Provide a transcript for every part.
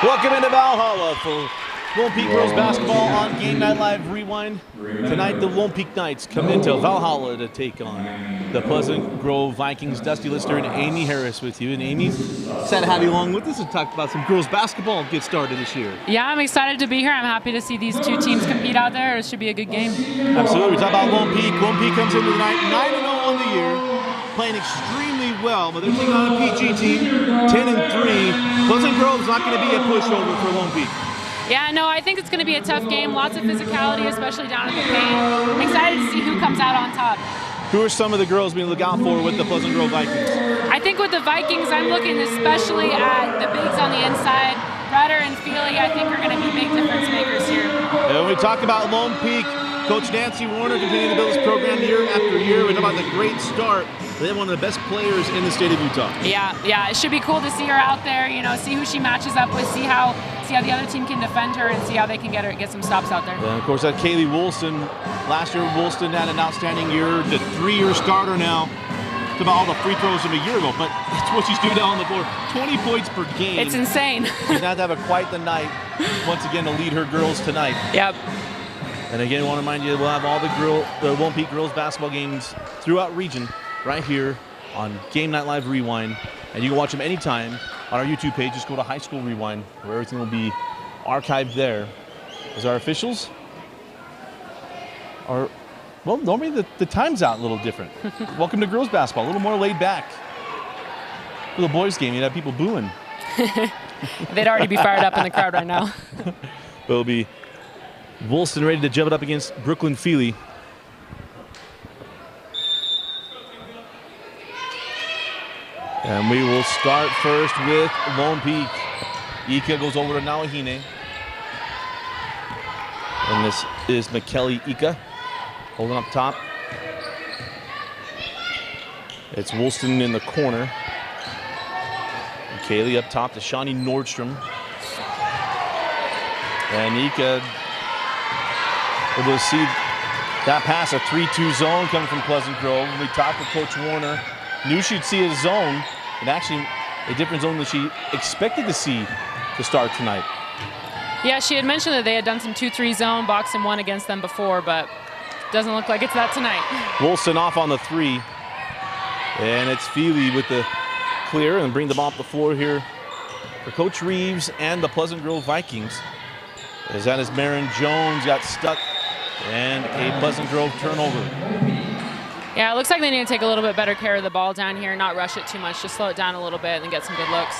Welcome into Valhalla for Lone Peak Girls Basketball on Game Night Live Rewind. Tonight, the Lone Peak Knights come into Valhalla to take on the Pleasant Grove Vikings. Dusty Lister and Amy Harris with you. And Amy, excited to have you along with us and talk about some girls basketball get started this year. Yeah, I'm excited to be here. I'm happy to see these two teams compete out there. It should be a good game. Absolutely. We talk about Lone Peak. Lone Peak comes into the night 9-0 on the year, playing extremely well, but they're taking on a PG team, 10-3. Pleasant Grove's not going to be a pushover for Lone Peak. Yeah, no, I think it's going to be a tough game. Lots of physicality, especially down at the paint. Excited to see who comes out on top. Who are some of the girls being looked out for with the Pleasant Grove Vikings? I think with the Vikings, I'm looking especially at the bigs on the inside. Rudder and Feely, I think, are going to be big difference makers here. And when we talk about Lone Peak, Coach Nancy Warner continuing to build this program year after year. We talk about the great start. They have one of the best players in the state of Utah. Yeah, it should be cool to see her out there, see who she matches up with, see how the other team can defend her, and see how they can get some stops out there. And of course, that Kaylee Wilson. Last year, Wilson had an outstanding year, the 3-year starter now. It's about all the free throws from a year ago, but that's what she's doing down on the floor. 20 points per game. It's insane. She's not to have quite the night once again to lead her girls tonight. Yep. And again, I want to remind you, we'll have all the Lone Peak girls basketball games throughout region right here on Game Night Live Rewind. And you can watch them anytime on our YouTube page. Just go to High School Rewind, where everything will be archived there. As our officials are, well, normally the time's out a little different. Welcome to girls basketball, a little more laid back. For the boys game, you'd have people booing. They'd already be fired up in the crowd right now. It'll be Wilson ready to jump it up against Brooklyn Feely. And we will start first with Lone Peak. Ika goes over to Nawahine. And this is McKelly Ika holding up top. It's Woolston in the corner. And Kaylee up top to Shawnee Nordstrom. And Ika able to see that pass, a 3-2 zone coming from Pleasant Grove. When we talked with Coach Warner, knew she'd see a zone, and actually a different zone that she expected to see to start tonight. Yeah, she had mentioned that they had done some 2-3 zone, box and one against them before, but doesn't look like it's that tonight. Wilson off on the 3. And it's Feely with the clear and bring the ball up the floor here for Coach Reeves and the Pleasant Grove Vikings. As that is Marin Jones got stuck and a Pleasant Grove turnover. Yeah, it looks like they need to take a little bit better care of the ball down here, not rush it too much, just slow it down a little bit and then get some good looks.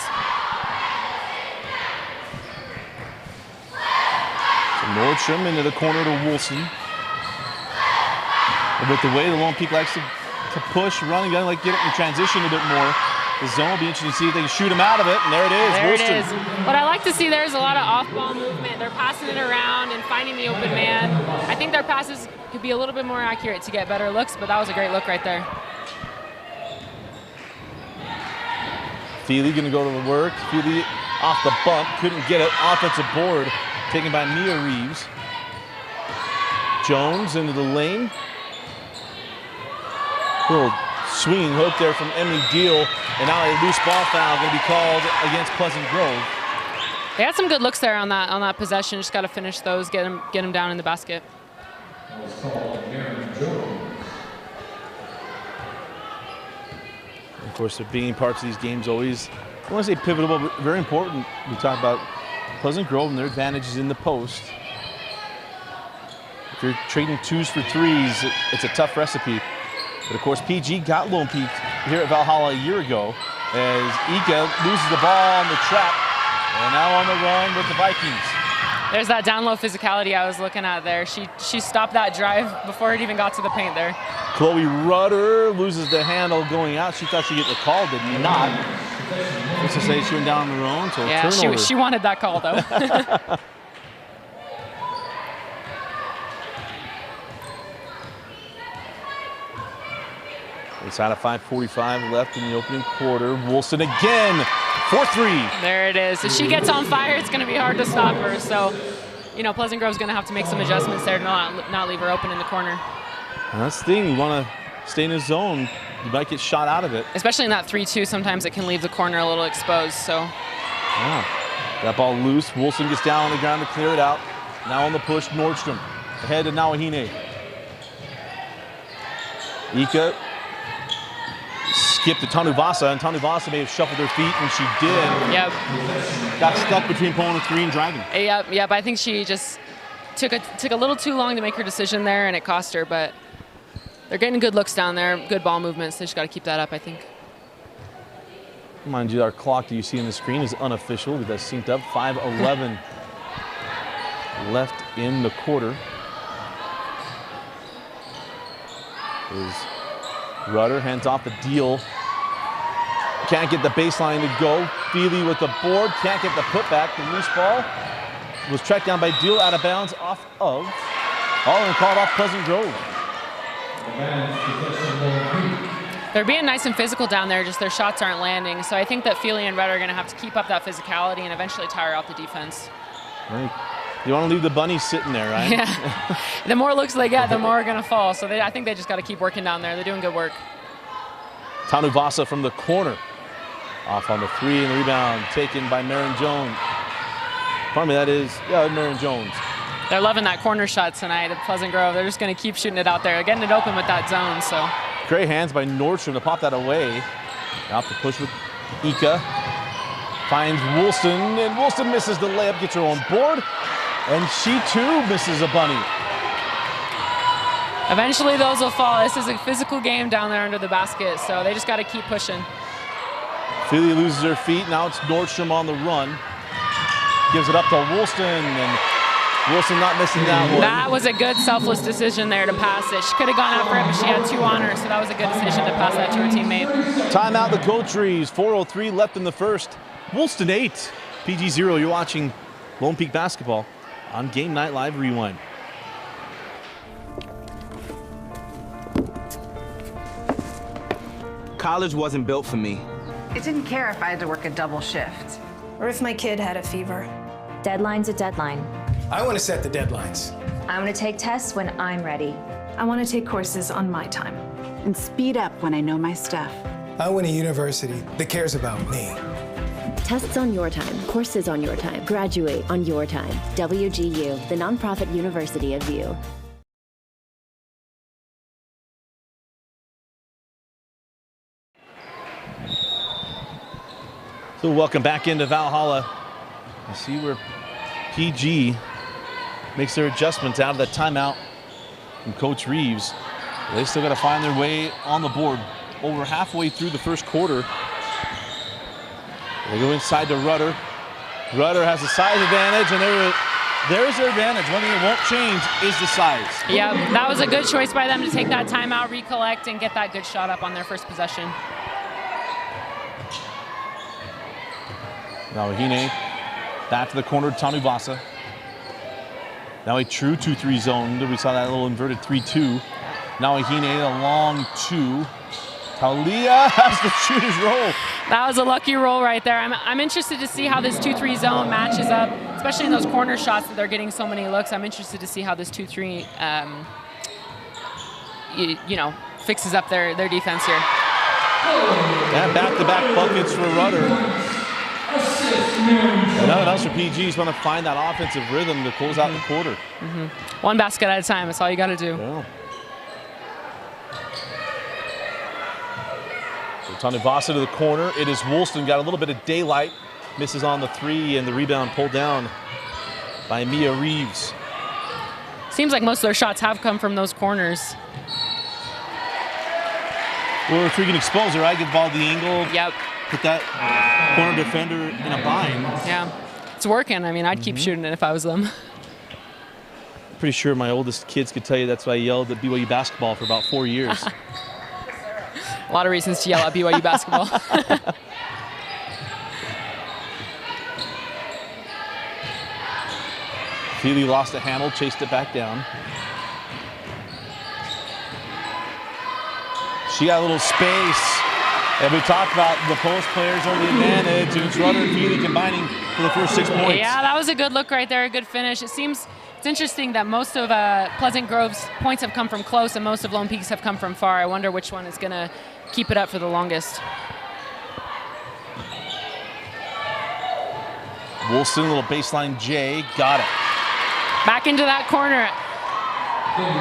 So Nordstrom into the corner to Wilson. And with the way the Lone Peak likes to push, run, and like get it in transition a bit more, the zone will be interesting to see if they can shoot him out of it, and there it is, there Wilson. It is. What I like to see there is a lot of off-ball movement. They're passing it around and finding the open man. I think their passes could be a little bit more accurate to get better looks, but that was a great look right there. Feely gonna go to the work. Feely off the bump, couldn't get it. Offensive board taken by Mia Reeves. Jones into the lane. Little swinging hook there from Emily Deal, and now a loose ball foul going to be called against Pleasant Grove. They had some good looks there on that possession. Just got to finish those, get them down in the basket. Of course, the beginning parts of these games always, I want to say pivotal, but very important. We talk about Pleasant Grove and their advantages in the post. If you're trading 2s for 3s, it's a tough recipe. But of course, PG got Lone Peak here at Valhalla a year ago as Ika loses the ball on the trap and now on the run with the Vikings. There's that down low physicality I was looking at there. She stopped that drive before it even got to the paint there. Chloe Rudder loses the handle going out. She thought she'd get the call, did not. Just to say she went down on her own, so yeah, turnover. She wanted that call though. Inside of 5:45 left in the opening quarter. Wilson again for 3. There it is. If she gets on fire, it's going to be hard to stop her. So, Pleasant Grove's going to have to make some adjustments there to not leave her open in the corner. And that's the thing. You want to stay in his zone. You might get shot out of it. Especially in that 3-2, sometimes it can leave the corner a little exposed. So. Yeah. That ball loose. Wilson gets down on the ground to clear it out. Now on the push, Nordstrom. Ahead to Nawahine. Ika skipped to Tanuvasa, and Tanuvasa may have shuffled her feet, and she did. Yep. Got stuck between pole and 3 and driving. Yep. I think she just took a little too long to make her decision there, and it cost her. But they're getting good looks down there, good ball movements. They just got to keep that up, I think. Mind you, our clock that you see on the screen is unofficial. That's synced up. 5:11 left in the quarter. Is Rudder hands off the deal. Can't get the baseline to go. Feely with the board. Can't get the putback. The loose ball was tracked down by Deal out of bounds off of. And called off Pleasant Grove. They're being nice and physical down there, just their shots aren't landing. So I think that Feely and Rudder are going to have to keep up that physicality and eventually tire out the defense. Right. You want to leave the bunnies sitting there, right? Yeah. The more looks they get, the more are going to fall. So I think they just got to keep working down there. They're doing good work. Tanuvasa from the corner. Off on the 3 and the rebound taken by Marin Jones. Pardon me, that is, Marin Jones. They're loving that corner shot tonight at Pleasant Grove. They're just going to keep shooting it out there. They're getting it open with that zone, so. Great hands by Nordstrom to pop that away. Out to push with Ika. Finds Wilson, and Wilson misses the layup, gets her on board, and she too misses a bunny. Eventually those will fall. This is a physical game down there under the basket, so they just got to keep pushing. Feely loses her feet. Now it's Nordstrom on the run. Gives it up to Wilson, and Wilson not missing that one. That was a good selfless decision there to pass it. She could have gone after it, but she had 2 on her, so that was a good decision to pass that to her teammate. Timeout the Coatries. 4:03 left in the first. Woolston 8, PG 0. You're watching Lone Peak basketball on Game Night Live Rewind. College wasn't built for me. I didn't care if I had to work a double shift. Or if my kid had a fever. Deadline's a deadline. I want to set the deadlines. I want to take tests when I'm ready. I want to take courses on my time. And speed up when I know my stuff. I want a university that cares about me. Tests on your time, courses on your time, graduate on your time. WGU, the nonprofit university of you. So welcome back into Valhalla. You see where PG makes their adjustments out of the timeout from Coach Reeves. They still got to find their way on the board. Over halfway through the first quarter. They go inside to Rudder. Rudder has a size advantage, and there's their advantage. One thing that won't change is the size. Yeah, that was a good choice by them to take that timeout, recollect, and get that good shot up on their first possession. Now Hine back to the corner, Tanuvasa. Now a true 2-3 zone. We saw that little inverted 3-2. Now Hine, a long 2. Talia has the shooter's roll. That was a lucky roll right there. I'm interested to see how this 2-3 zone matches up, especially in those corner shots that they're getting so many looks. I'm interested to see how this 2-3, fixes up their defense here. And back-to-back buckets for Rudder. Another else for PG. He's going to find that offensive rhythm to close out the quarter. One basket at a time. That's all you got to do. Yeah. So Tanuvasa to the corner. It is Woolston. Got a little bit of daylight. Misses on the 3, and the rebound pulled down by Mia Reeves. Seems like most of their shots have come from those corners. Well, if we can expose her, I give the ball the angle. Yep. Put that corner defender in a bind. Yeah, it's working. I mean, I'd keep shooting it if I was them. Pretty sure my oldest kids could tell you that's why I yelled at BYU basketball for about 4 years. A lot of reasons to yell at BYU basketball. Feely lost a handle, chased it back down. She got a little space. And we talked about the post players are the advantage, and it's Rudder and Feely combining for the first 6 points. Yeah, that was a good look right there, a good finish. It's interesting that most of Pleasant Grove's points have come from close and most of Lone Peak's have come from far. I wonder which one is going to keep it up for the longest. Wilson, a little baseline J, got it. Back into that corner.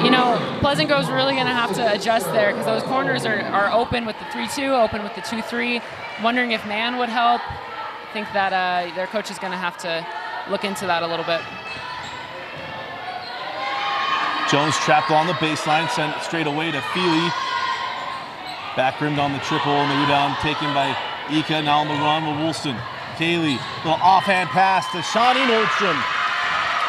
You know, Pleasant Grove's really going to have to adjust there because those corners are open with the 3-2, open with the 2-3. Wondering if man would help. I think that their coach is going to have to look into that a little bit. Jones trapped on the baseline, sent it straight away to Feely. Back rimmed on the triple, and the rebound taken by Ika. Now on the run with Wilson. Kaylee, little offhand pass to Shawnee Nordstrom.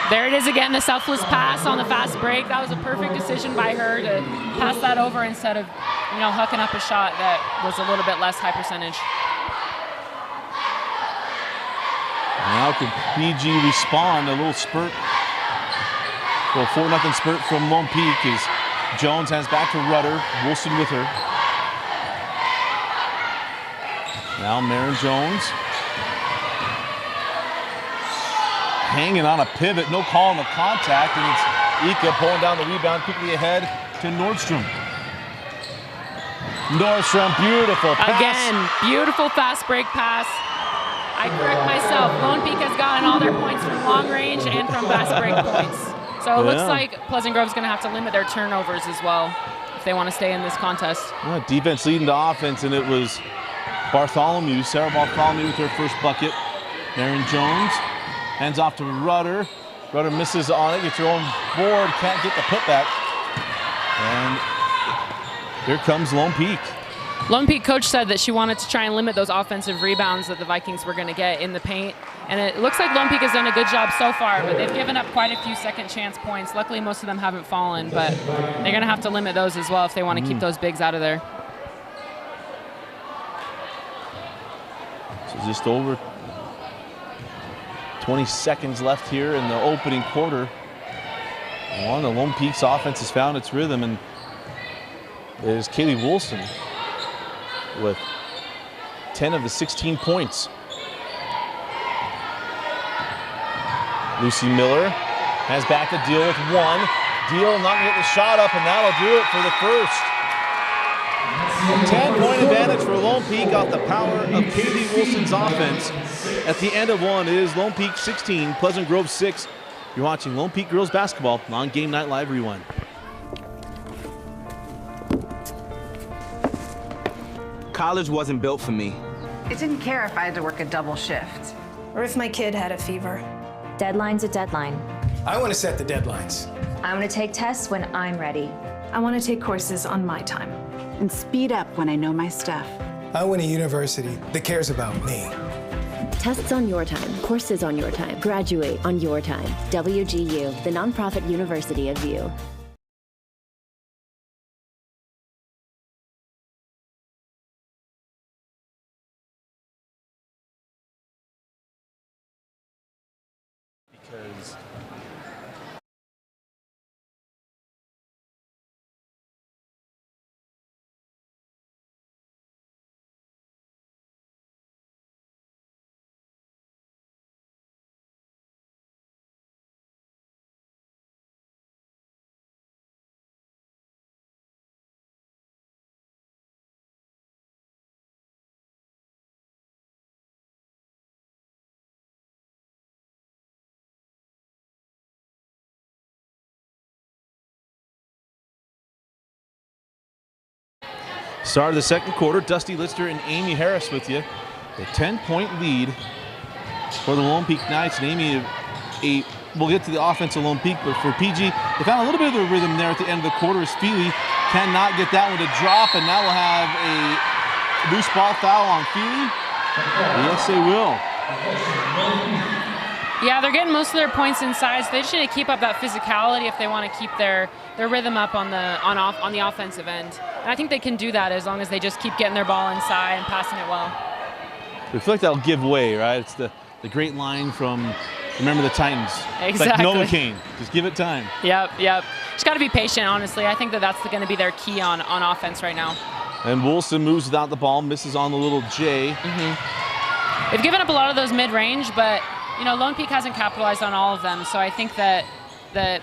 There it is again, the selfless pass on the fast break. That was a perfect decision by her to pass that over instead of, you know, hucking up a shot that was a little bit less high percentage. Now can PG respond? A little spurt. Well, 4-0 spurt from Lone Peak as Jones hands back to Rudder. Wilson with her. Now Maren Jones. Hanging on a pivot, no call on the contact, and it's Ika pulling down the rebound quickly ahead to Nordstrom. Nordstrom, beautiful pass. Again, beautiful fast break pass. I correct myself. Lone Peak has gotten all their points from long range and from fast break points. So it looks like Pleasant Grove's going to have to limit their turnovers as well if they want to stay in this contest. Yeah, defense leading to offense, and it was Bartholomew, Sarah Bartholomew with her first bucket. Maren Jones hands off to Rudder. Rudder misses on it, gets her own board, can't get the putback. And here comes Lone Peak. Lone Peak coach said that she wanted to try and limit those offensive rebounds that the Vikings were going to get in the paint. And it looks like Lone Peak has done a good job so far, but they've given up quite a few second chance points. Luckily, most of them haven't fallen, but they're going to have to limit those as well if they want to keep those bigs out of there. So just over 20 seconds left here in the opening quarter. Well, the Lone Peak's offense has found its rhythm, and there's Kaylee Wilson with 10 of the 16 points. Lucy Miller has back to Deal with one. Deal not getting the shot up, and that'll do it for the first. A 10-point advantage for Lone Peak off the power of Kaylee Wilson's offense. At the end of one, it is Lone Peak 16, Pleasant Grove 6. You're watching Lone Peak Girls Basketball on Game Night Live Rewind. College wasn't built for me. I didn't care if I had to work a double shift. Or if my kid had a fever. Deadline's a deadline. I want to set the deadlines. I want to take tests when I'm ready. I want to take courses on my time. And speed up when I know my stuff. I want a university that cares about me. Tests on your time, courses on your time, graduate on your time. WGU, the nonprofit university of you. Because start of the second quarter, Dusty Lister and Amy Harris with you. A 10-point lead for the Lone Peak Knights. And Amy, we'll get to the offense of Lone Peak, but for PG, they found a little bit of the rhythm there at the end of the quarter as Feely cannot get that one to drop, and now we'll have a loose ball foul on Feely. Yes, they will. Yeah, they're getting most of their points inside, so they just need to keep up that physicality if they want to keep their rhythm up on the offensive end. And I think they can do that as long as they just keep getting their ball inside and passing it well. We feel like that'll give way, right? It's the great line from Remember the Titans. Exactly. It's like Novocaine. Just give it time. Yep. Just got to be patient, honestly. I think that's going to be their key on offense right now. And Wilson moves without the ball, misses on the little J. They've given up a lot of those mid-range, but you know, Lone Peak hasn't capitalized on all of them. So I think that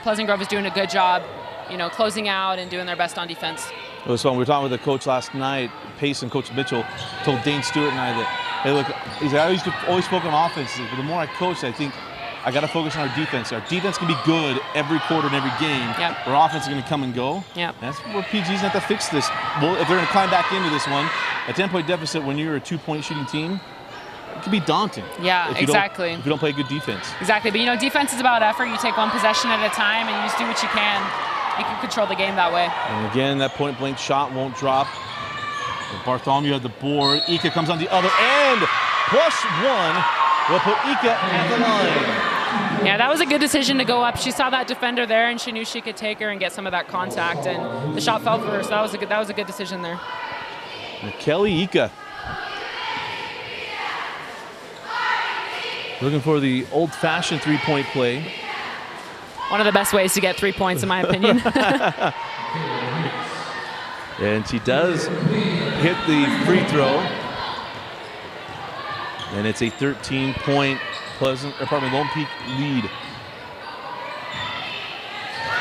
Pleasant Grove is doing a good job, you know, closing out and doing their best on defense. It was fun. We were talking with the coach last night. Pace and Coach Mitchell told Dane Stewart and I that Hey, look, I used to always focus on offense, but the more I coach, I think I got to focus on our defense. Our defense can be good every quarter and every game. Yep. Our offense is going to come and go. Yep. That's where PG's have to fix this. Well, if they're going to climb back into this one, a 10-point deficit when you're a 2-point shooting team, it can be daunting. Yeah, exactly. If you don't play good defense. Exactly, but you know, defense is about effort. You take one possession at a time, and you just do what you can. You can control the game that way. And again, that point-blank shot won't drop. Bartholomew had the board. Ika comes on the other end. +1 will put Ika at the line. Yeah, that was a good decision to go up. She saw that defender there, and she knew she could take her and get some of that contact. And the shot fell for her, so that was a good decision there. And Kelly Ika looking for the old-fashioned three-point play. One of the best ways to get 3 points, in my opinion. And she does hit the free throw. And it's a 13-point Lone Peak lead.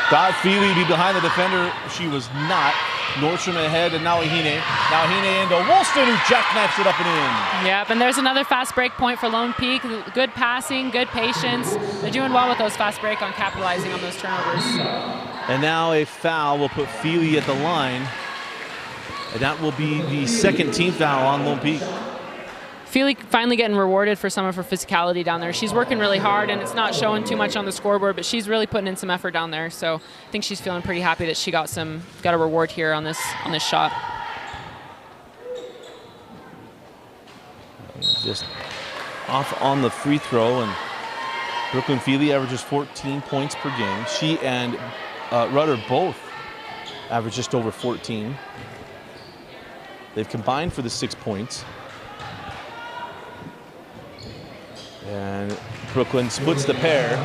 Thought Feely be behind the defender. She was not. Nordstrom ahead, and now Ahine. Now Ahine into Woolston, who jackknives it up and in. Yep, and there's another fast break point for Lone Peak. Good passing, good patience. They're doing well with those fast break on capitalizing on those turnovers. And now a foul will put Feely at the line. And that will be the second team foul on Lone Peak. Feely finally getting rewarded for some of her physicality down there. She's working really hard, and it's not showing too much on the scoreboard, but she's really putting in some effort down there. So I think she's feeling pretty happy that she got a reward here on this shot. Just off on the free throw, and Brooklyn Feely averages 14 points per game. She and Rudder both average just over 14. They've combined for the 6 points. And Brooklyn splits the pair.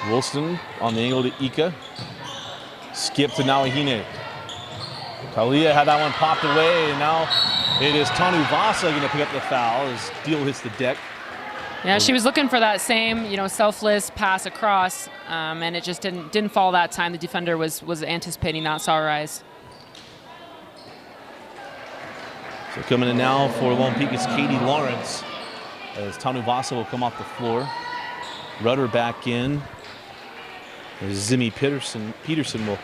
Wilson on the angle to Ika. Skip to Nawahine. Talia had that one popped away, and now it is Tanu Vasa going to pick up the foul as Deal hits the deck. Yeah, she was looking for that same, selfless pass across, and it just didn't fall that time. The defender was anticipating that, saw her eyes. So coming in now for Lone Peak is Katie Lawrence, as Tanu Vasa will come off the floor. Rudder back in. There's Zimmy Peterson will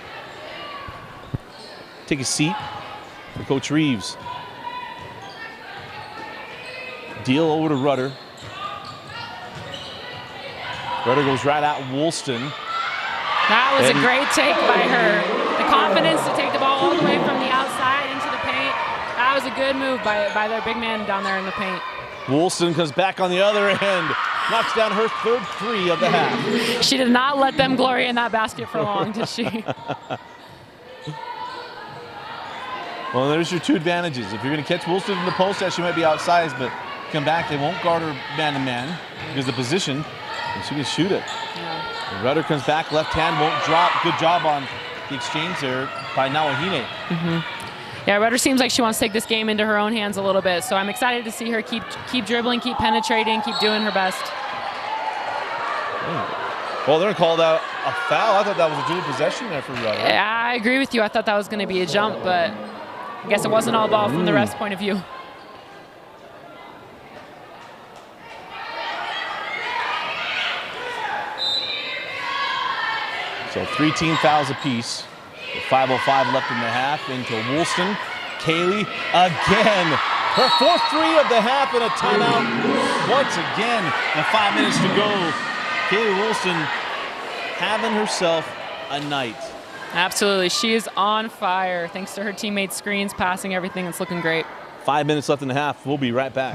take a seat for Coach Reeves. Deal over to Rudder. Rudder goes right at Woolston. That was a great take by her. The confidence to take the ball all the way from the outside into the paint. That was a good move by their big man down there in the paint. Woolston comes back on the other end. Knocks down her third three of the half. She did not let them glory in that basket for long, did she? Well, there's your two advantages. If you're going to catch Woolston in the post, she might be outsized, but come back, they won't guard her man-to-man because the position, and she can shoot it. Yeah. Rudder comes back, left hand won't drop. Good job on the exchange there by Nawahine. Yeah, Rudder seems like she wants to take this game into her own hands a little bit, so I'm excited to see her keep dribbling, keep penetrating, keep doing her best. Well, they're going to call that a foul. I thought that was a dual possession there for Rudder. Yeah, I agree with you. I thought that was going to be a jump, but I guess it wasn't all ball from the ref's point of view. So 3 team fouls apiece. 5:05 left in the half into Woolston. Kaylee again. Her fourth three of the half and a timeout once again. And 5 minutes to go. Kaylee Wilson having herself a night. Absolutely. She is on fire thanks to her teammates' screens, passing, everything. It's looking great. 5 minutes left in the half. We'll be right back.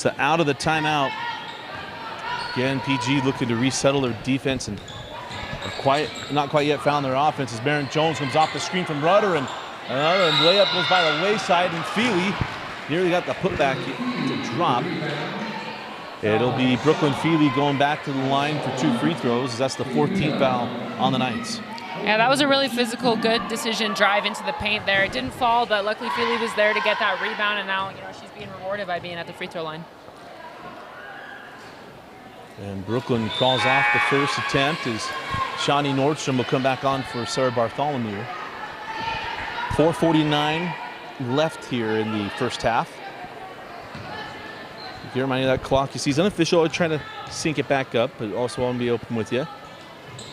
So out of the timeout. Again, PG looking to resettle their defense and not quite yet found their offense as Baron Jones comes off the screen from Rudder, and another layup goes by the wayside, and Feely nearly got the putback to drop. It'll be Brooklyn Feely going back to the line for 2 free throws. That's the 14th foul on the Knights. Yeah, that was a really physical, good decision, drive into the paint there. It didn't fall, but luckily Feely was there to get that rebound, and now she's being rewarded by being at the free throw line. And Brooklyn calls off the first attempt as Shawnee Nordstrom will come back on for Sarah Bartholomew. 4:49 left here in the first half. If you remind you of that clock, you see it's unofficial. I'm trying to sync it back up, but also I want to be open with you.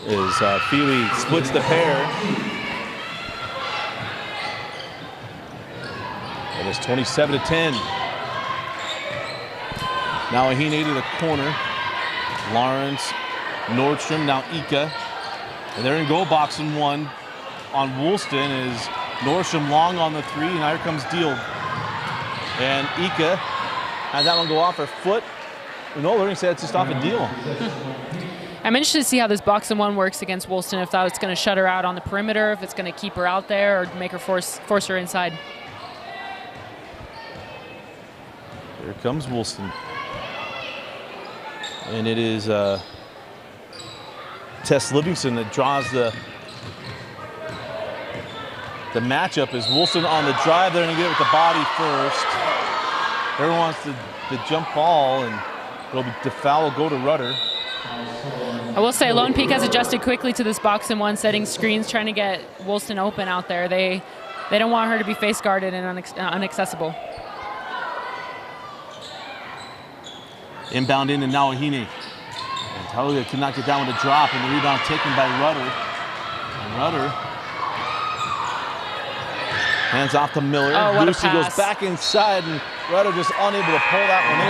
As Feely splits the pair. It is 27-10. Now Ahine to the corner. Lawrence, Nordstrom, now Ika. And they're in goal box in 1 on Woolston is Nordstrom long on the 3, and here comes Deal. And Ika had that one go off her foot. No, Learning said it's just off a Deal. I'm interested to see how this box and 1 works against Woolston, if that's going to shut her out on the perimeter, if it's going to keep her out there, or make her force her inside. Here comes Woolston. And it is Tess Livingston that draws the matchup as Woolston on the drive. They're going to get it with the body first. Everyone wants the jump ball, and the foul will go to Rudder. I will say Lone Peak has adjusted quickly to this box and 1, setting screens, trying to get Woolston open out there. They don't want her to be face guarded and inaccessible. Inbound in, and now Ahine. And Talia could not get that one to drop, and the rebound taken by Rudder. And Rudder hands off to Miller. Oh, what Lucy a pass. Goes back inside, and Rudder just unable to pull that one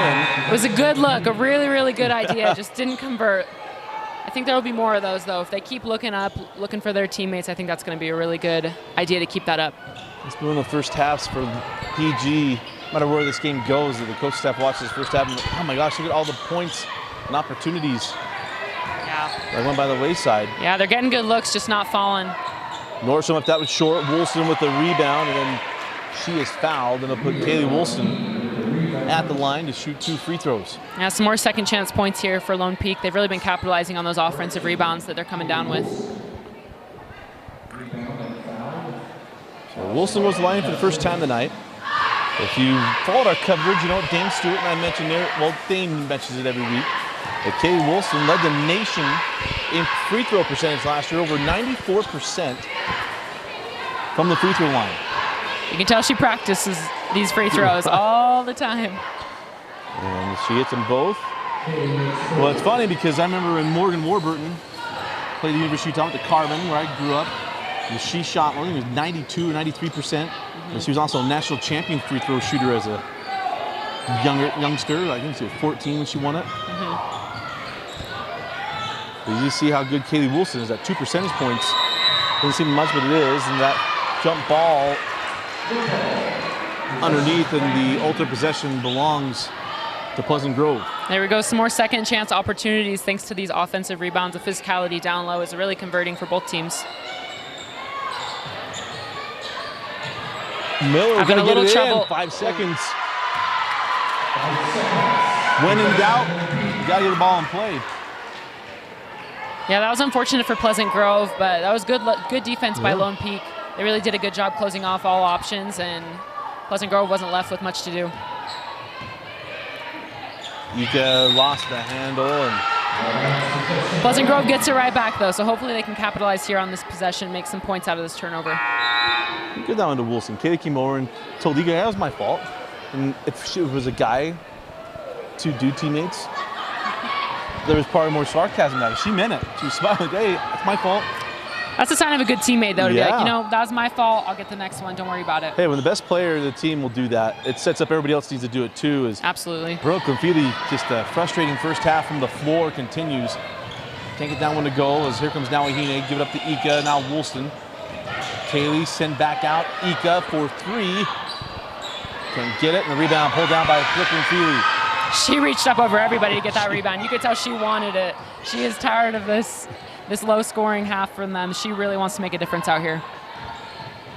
in. It was a good look, a really, really good idea. Just didn't convert. I think there will be more of those, though. If they keep looking up, looking for their teammates, I think that's going to be a really good idea to keep that up. It's been one of the first halves for PG. No matter where this game goes, the coach staff watches this first half and oh my gosh, look at all the points and opportunities that went by the wayside. Yeah, they're getting good looks, just not falling. Nordstrom, if that was short, Woolston with the rebound, and then she is fouled, and they'll put Kaylee Wilson at the line to shoot 2 free throws. Yeah, some more second chance points here for Lone Peak. They've really been capitalizing on those offensive rebounds that they're coming down with. So Wilson was the line for the first time tonight. If you followed our coverage, you know what Dame Stewart and I mentioned there. Well, Dame mentions it every week. But Kaylee Wilson led the nation in free throw percentage last year, over 94% from the free throw line. You can tell she practices these free throws all the time. And she hits them both. Well, it's funny because I remember when Morgan Warburton played the University of Utah at the Carbon, where I grew up. And she shot, I think it was 92 or 93%. And she was also a national champion free throw shooter as a youngster. I think she was 14 when she won it. But you see how good Kaylee Wilson is at 2 percentage points. Doesn't seem much, but it is. And that jump ball underneath, and the ultimate possession belongs to Pleasant Grove. There we go, some more second chance opportunities thanks to these offensive rebounds. The physicality down low is really converting for both teams. Miller having a little trouble. 5 seconds. When in doubt, you gotta get the ball in play. Yeah, that was unfortunate for Pleasant Grove, but that was good defense by Lone Peak. They really did a good job closing off all options, and Pleasant Grove wasn't left with much to do. Ika lost the handle, and Pleasant Grove gets it right back, though, so hopefully they can capitalize here on this possession, make some points out of this turnover. Give that one to Wilson. Kaylee came over and told Ika that was my fault. And if it was a guy to do teammates, there was probably more sarcasm about it. She meant it. She was smiling, hey, it's my fault. That's a sign of a good teammate, though, to be like, you know, that was my fault. I'll get the next one. Don't worry about it. Hey, when the best player of the team will do that, it sets up everybody else needs to do it too. Absolutely. Brooklyn Feely, just a frustrating first half from the floor, continues. Can't get that one to go as here comes now Ahine, give it up to Ika, now Woolston. Kaylee send back out, Ika for 3. Can get it, and the rebound pulled down by Brooklyn Feely. She reached up over everybody to get that rebound. You could tell she wanted it. She is tired of this low-scoring half from them. She really wants to make a difference out here.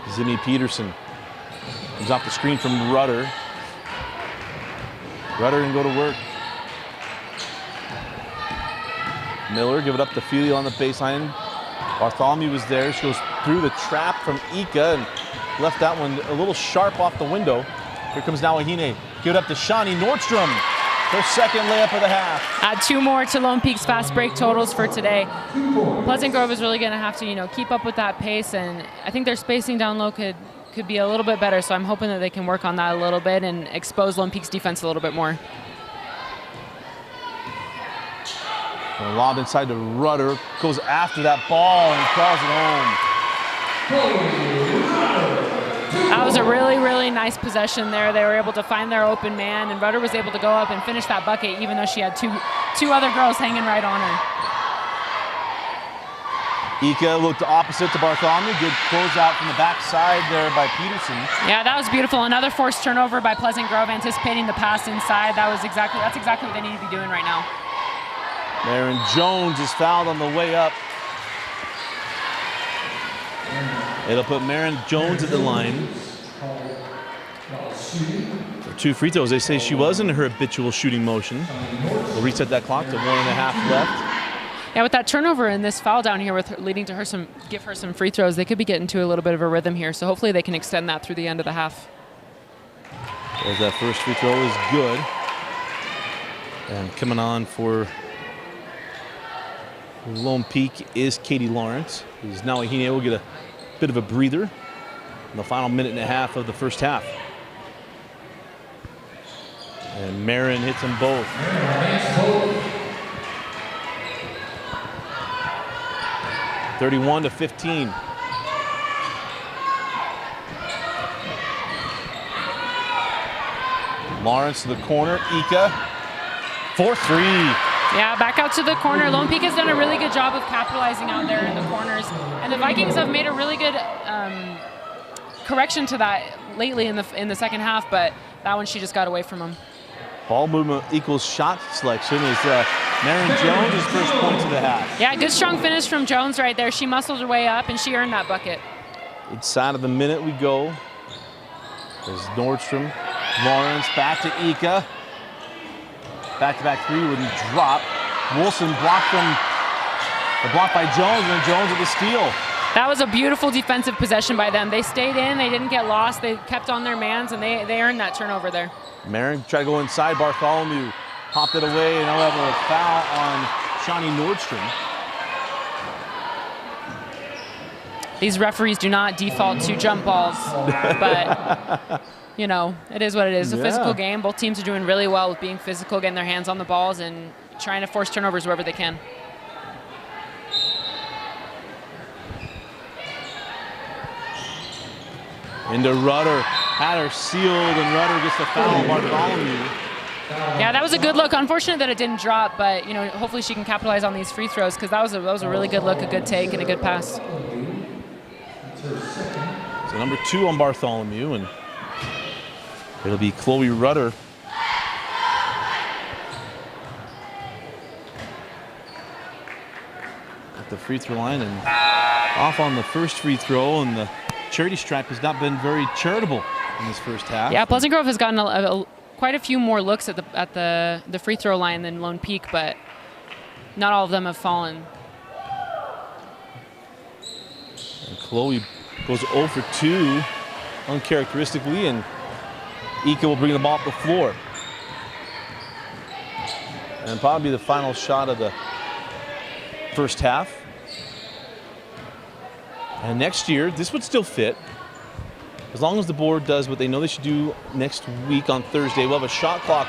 Zinni Peterson comes off the screen from Rudder. Rudder can go to work. Miller give it up to Feely on the baseline. Bartholomew was there. She goes through the trap from Ika and left that one a little sharp off the window. Here comes Nawahine. Give it up to Shawnee Nordstrom. Her second layup of the half. Add 2 more to Lone Peak's fast break totals for today. Pleasant Grove is really going to have to, keep up with that pace, and I think their spacing down low could be a little bit better, so I'm hoping that they can work on that a little bit and expose Lone Peak's defense a little bit more. Lob inside to Rudder, goes after that ball and calls it home. That was a really, really nice possession there. They were able to find their open man, and Rudder was able to go up and finish that bucket, even though she had two other girls hanging right on her. Ika looked opposite to Bartholomew. Good closeout from the backside there by Peterson. Yeah, that was beautiful. Another forced turnover by Pleasant Grove, anticipating the pass inside. That's exactly what they need to be doing right now. Aaron Jones is fouled on the way up. It'll put Maren Jones at the line for 2 free throws. They say she was in her habitual shooting motion. We'll reset that clock to 1.5 left. Yeah, with that turnover and this foul down here, with her, leading to her give her some free throws, they could be getting to a little bit of a rhythm here. So hopefully they can extend that through the end of the half. As that first free throw is good. And coming on for Lone Peak is Katie Lawrence, who's now will get a bit of a breather in the final minute and a half of the first half. And Marin hits them both. (31-15). Lawrence to the corner. Ika for 3. Yeah, back out to the corner. Lone Peak has done a really good job of capitalizing out there in the corners. And the Vikings have made a really good correction to that lately in the second half, but that one she just got away from them. Ball movement equals shot selection is Maren Jones' first points of the half. Yeah, good strong finish from Jones right there. She muscled her way up and she earned that bucket. Inside of the minute we go. There's Nordstrom, Lawrence, back to Ika. Back-to-back 3 wouldn't drop. Wilson blocked by Jones, and then Jones with the steal. That was a beautiful defensive possession by them. They stayed in, they didn't get lost, they kept on their mans, and they earned that turnover there. Marin tried to go inside. Bartholomew popped it away, and now we have a foul on Shawnee Nordstrom. These referees do not default to jump balls, but it is what it is. It's a physical game. Both teams are doing really well with being physical, getting their hands on the balls, and trying to force turnovers wherever they can. Into Rudder, had her sealed, and Rudder gets the foul on Bartholomew. Yeah, that was a good look. Unfortunate that it didn't drop, but hopefully she can capitalize on these free throws, because that was a really good look, a good take, and a good pass. So number 2 on Bartholomew, and it'll be Chloe Rudder. At the free throw line and off on the first free throw, and the charity stripe has not been very charitable in this first half. Yeah, Pleasant Grove has gotten quite a few more looks at the free throw line than Lone Peak, but not all of them have fallen. And Chloe goes 0 for 2 uncharacteristically, and Ika will bring the ball up the floor. And probably the final shot of the first half. And next year, this would still fit. As long as the board does what they know they should do next week on Thursday, we'll have a shot clock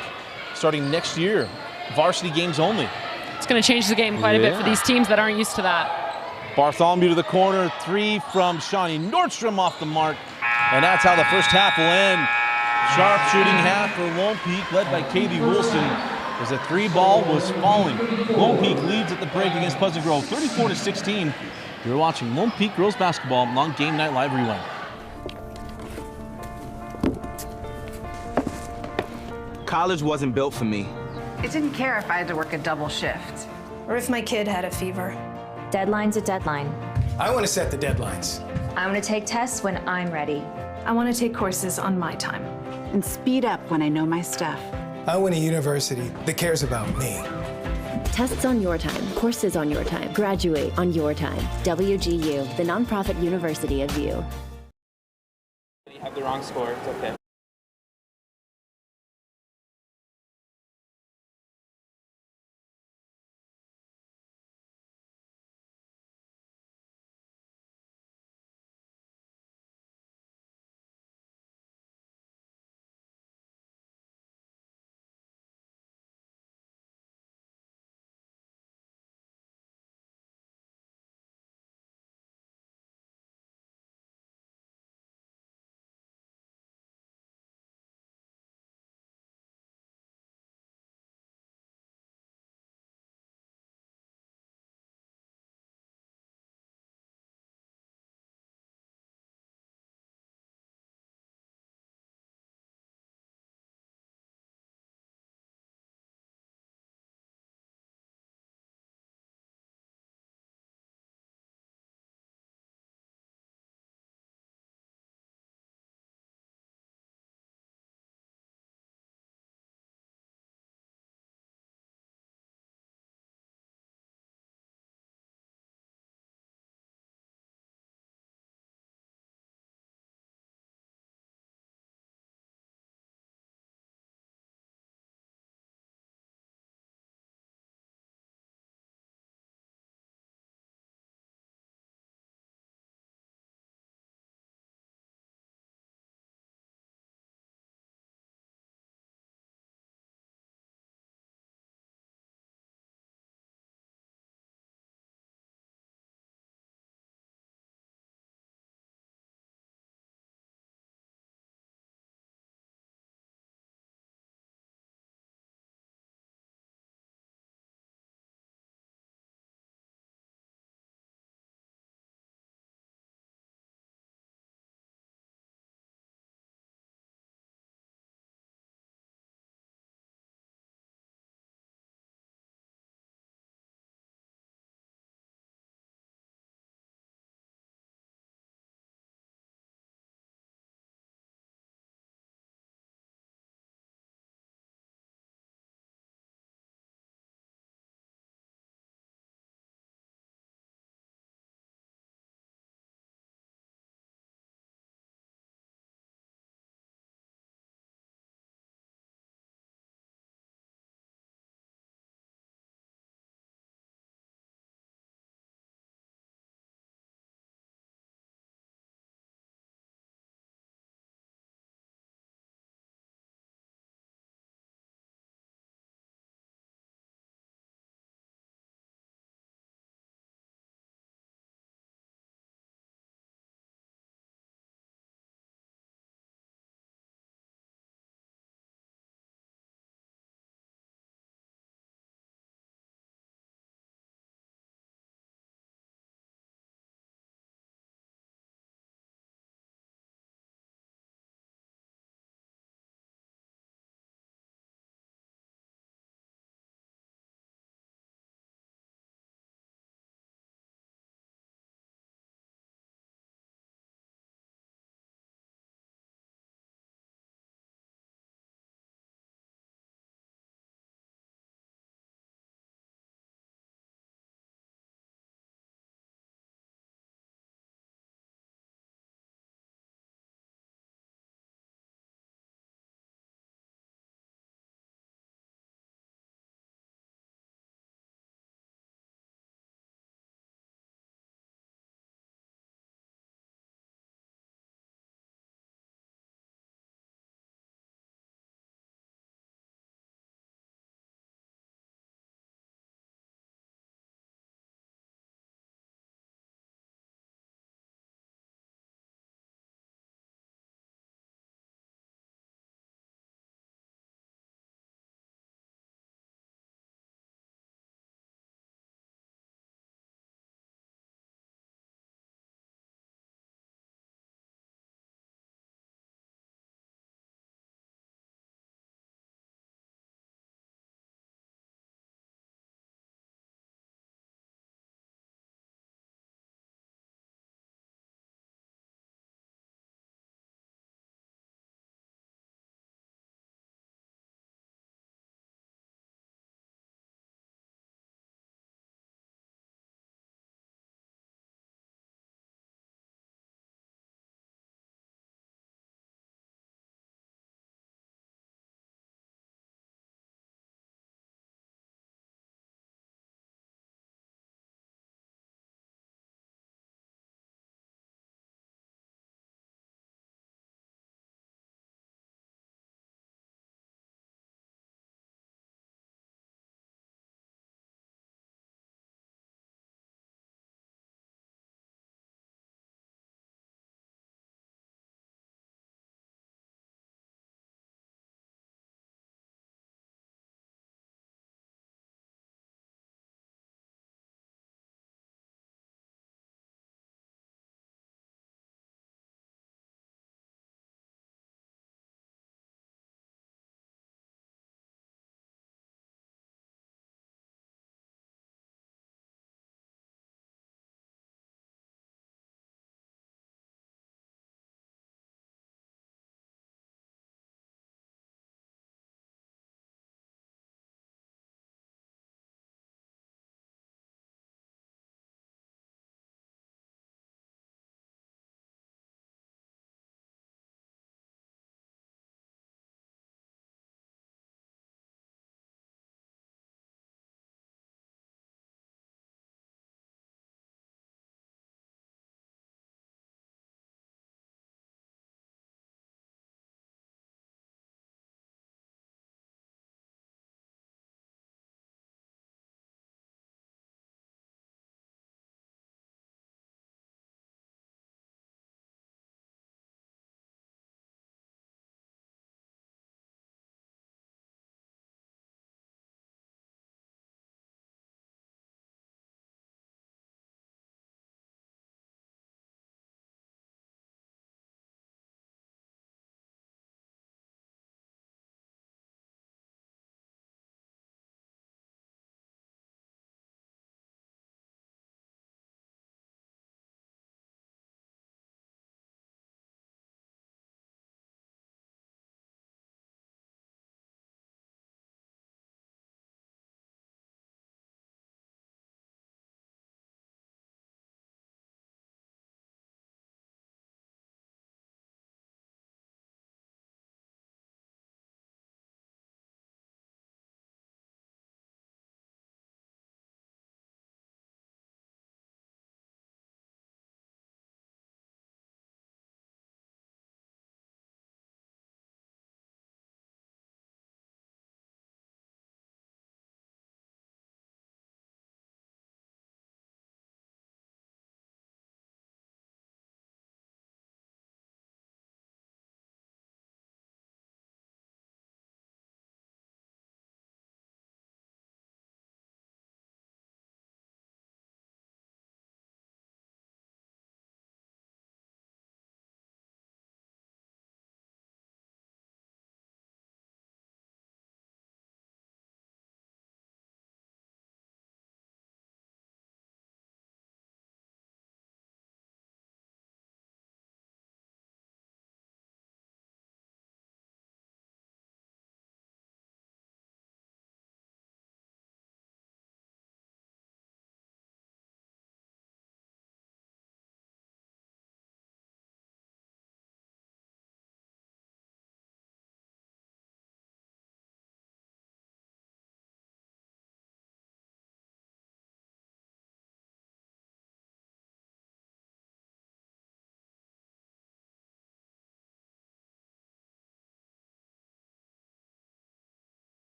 starting next year. Varsity games only. It's going to change the game quite a bit for these teams that aren't used to that. Bartholomew to the corner, 3 from Shawnee Nordstrom off the mark. And that's how the first half will end. Sharp shooting half for Lone Peak, led by Kaylee Wilson, as the 3 ball was falling. Lone Peak leads at the break against Pleasant Grove, 34-16. You're watching Lone Peak girls basketball on Game Night Live Rewind. College wasn't built for me. I didn't care if I had to work a double shift. Or if my kid had a fever. Deadline's a deadline. I want to set the deadlines. I want to take tests when I'm ready. I want to take courses on my time. And speed up when I know my stuff. I want a university that cares about me. Tests on your time, courses on your time, graduate on your time. WGU, the nonprofit university of VIEW. You have the wrong score. It's okay.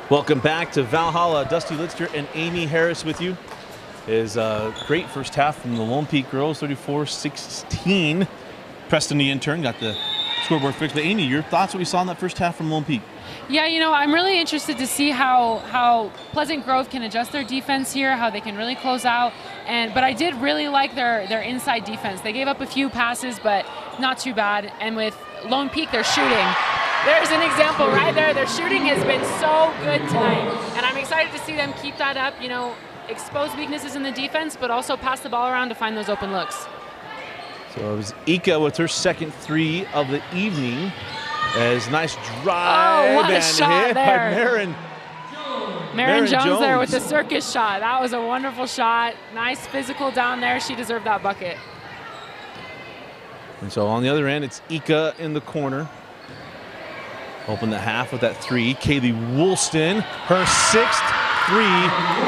Welcome back to Valhalla. Dusty Litster and Amy Harris with you. Is a great first half from the Lone Peak girls, 34-16. Preston, the intern, got the scoreboard fixed. But Amy, your thoughts what we saw in that first half from Lone Peak? Yeah, you know, I'm really interested to see how Pleasant Grove can adjust their defense here, how they can really close out. But I did really like their inside defense. They gave up a few passes, but not too bad. And with Lone Peak, they're shooting. There's an example right there. Their shooting has been so good tonight. And I'm excited to see them keep that up, you know, expose weaknesses in the defense, but also pass the ball around to find those open looks. So it was Ika with her second three of the evening. As nice drive what a and shot hit there. by Marin Jones there with the circus shot. That was a wonderful shot. Nice physical down there. She deserved that bucket. And so on the other end, it's Ika in the corner. Open the half with that three. Kaylee Wilson, her sixth three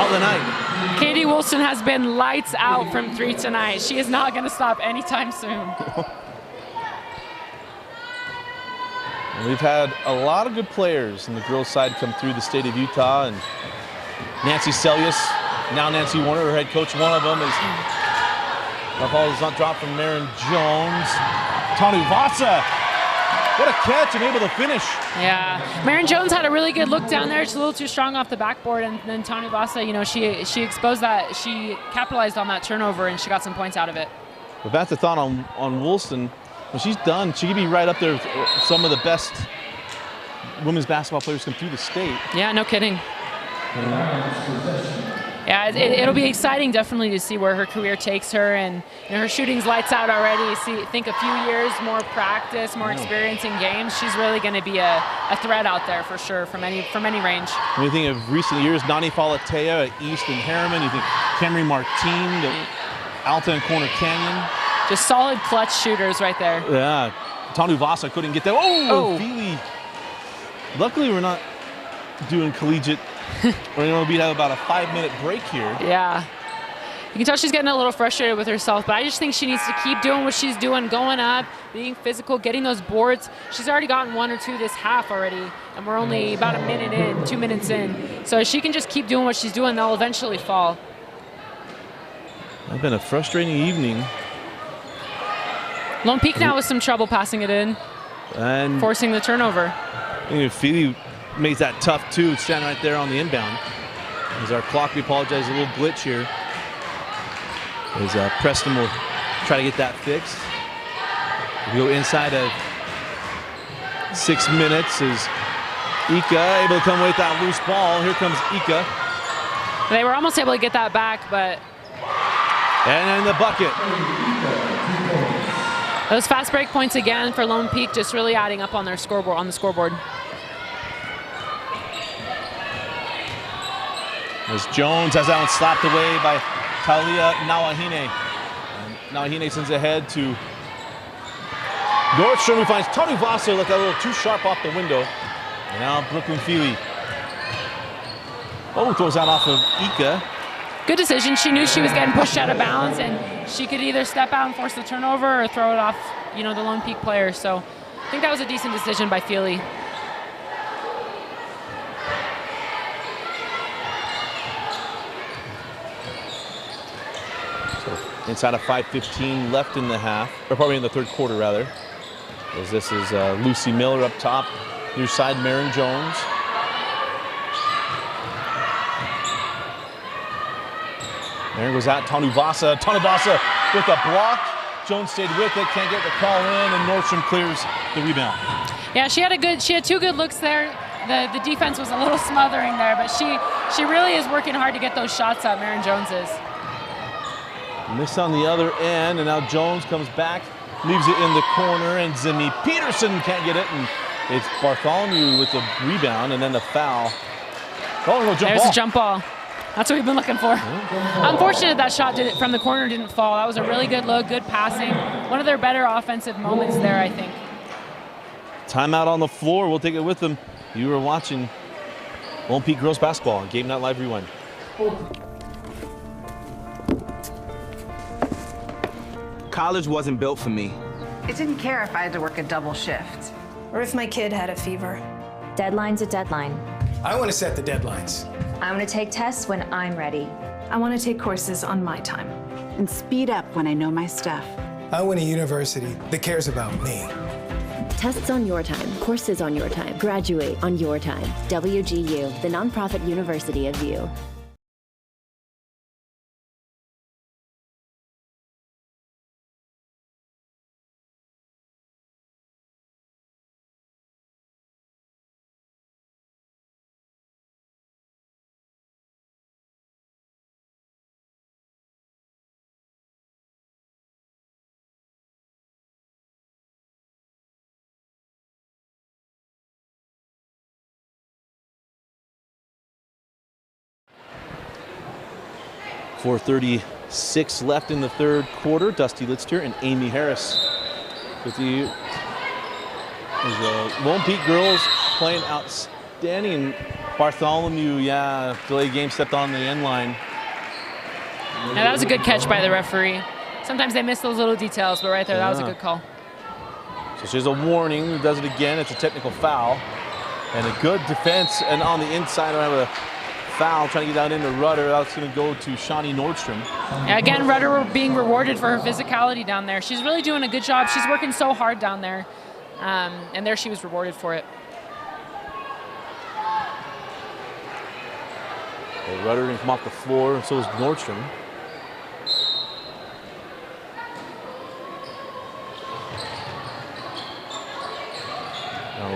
of the night. Katie Wilson has been lights out from three tonight. She is not going to stop anytime soon. We've had a lot of good players in the girls' side come through the state of Utah, and Nancy Celius, now Nancy Warner, her head coach. One of them is the ball is not dropped from Marin Jones. Tanu Vasa, what a catch and able to finish. Yeah, Marin Jones had a really good look down there. She's a little too strong off the backboard, and then Tanu Vasa, you know, she exposed that. She capitalized on that turnover, and she got some points out of it. But that's the thought on Wilson. When she's done, she could be right up there with some of the best women's basketball players come through the state. Yeah, no kidding. Yeah, it'll be exciting definitely to see where her career takes her, and you know, her shooting's lights out already. Think a few years, more practice, more experience in games. She's really going to be a threat out there for sure from any range. When you think of recent years, Nani Falatea at East and Harriman, you think Camry Martine, the Alta and Corner Canyon. Just solid clutch shooters right there. Yeah, Tanu Vasa couldn't get that. Oh, Feely. Luckily, we're not doing collegiate. We're going to have about a 5-minute break here. Yeah. You can tell she's getting a little frustrated with herself, but I just think she needs to keep doing what she's doing, going up, being physical, getting those boards. She's already gotten 1 or 2 this half already, and we're only about a minute in, 2 minutes in. So if she can just keep doing what she's doing, they'll eventually fall. It's been a frustrating evening. Lone Peak now with some trouble passing it in and forcing the turnover. I think Feely makes that tough too, standing right there on the inbound. As our clock, we apologize, a little glitch here. As Preston will try to get that fixed. We go inside of 6 minutes as Ika able to come away with that loose ball. Here comes Ika. They were almost able to get that back, but. And then the bucket. Those fast break points again for Lone Peak, just really adding up on their scoreboard, on the scoreboard. As Jones has that one slapped away by Talia Nawahine. And Nawahine sends ahead to Nordstrom, who finds Tanu Vasa, look a little too sharp off the window. And now Brooklyn Feely. Throws that off of Ika. Good decision. She knew she was getting pushed out of bounds, and she could either step out and force the turnover or throw it off, you know, the Lone Peak player. So I think that was a decent decision by Feely. So inside of 5:15 left in the half, or probably in the third quarter rather. As this is Lucy Miller up top, near side Marin Jones. There goes out Tanu Vasa. Tanu Vasa with a block. Jones stayed with it, can't get the call in, and Nordstrom clears the rebound. Yeah, she had 2 good looks there. The defense was a little smothering there, but she really is working hard to get those shots up, Marin Jones is. Miss on the other end, and now Jones comes back, leaves it in the corner, and Zimmy Peterson can't get it, and it's Bartholomew with the rebound, and then the foul. There's a jump ball. That's what we've been looking for. Unfortunate that shot from the corner didn't fall. That was a really good look, good passing. One of their better offensive moments there, I think. Timeout on the floor. We'll take it with them. You were watching Lone Peak Girls Basketball on Game Night Live Rewind. College wasn't built for me. I didn't care if I had to work a double shift. Or if my kid had a fever. Deadline's a deadline. I want to set the deadlines. I want to take tests when I'm ready. I want to take courses on my time. And speed up when I know my stuff. I want a university that cares about me. Tests on your time, courses on your time, graduate on your time. WGU, the nonprofit university of you. .436 left in the third quarter. Dusty Lister and Amy Harris with the Lone Peak girls playing outstanding. Bartholomew, delayed game, stepped on the end line. Now that was a good catch by the referee. Sometimes they miss those little details, but right there, that was a good call. So she has a warning. Who does it again? It's a technical foul. And a good defense. And on the inside, I have a foul trying to get out into Rudder. That's going to go to Shawnee Nordstrom. Yeah, again, Rudder being rewarded for her physicality down there. She's really doing a good job. She's working so hard down there. And there she was rewarded for it. Well, Rudder didn't come off the floor, and so is Nordstrom.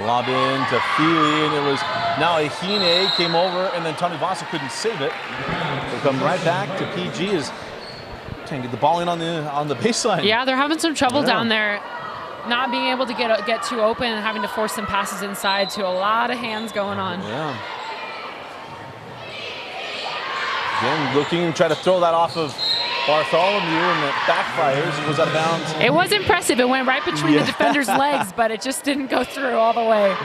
Lob in to Feely, and it was now Ahine came over, and then Tony Vasa couldn't save it. They'll come right back to PG as trying to get the ball in on the baseline. Yeah, they're having some trouble down there, not being able to get too open and having to force some passes inside to a lot of hands going on. Yeah. Again, looking to try to throw that off of Bartholomew, and it backfires. It goes out of bounds. It was impressive. It went right between the defender's legs, but it just didn't go through all the way.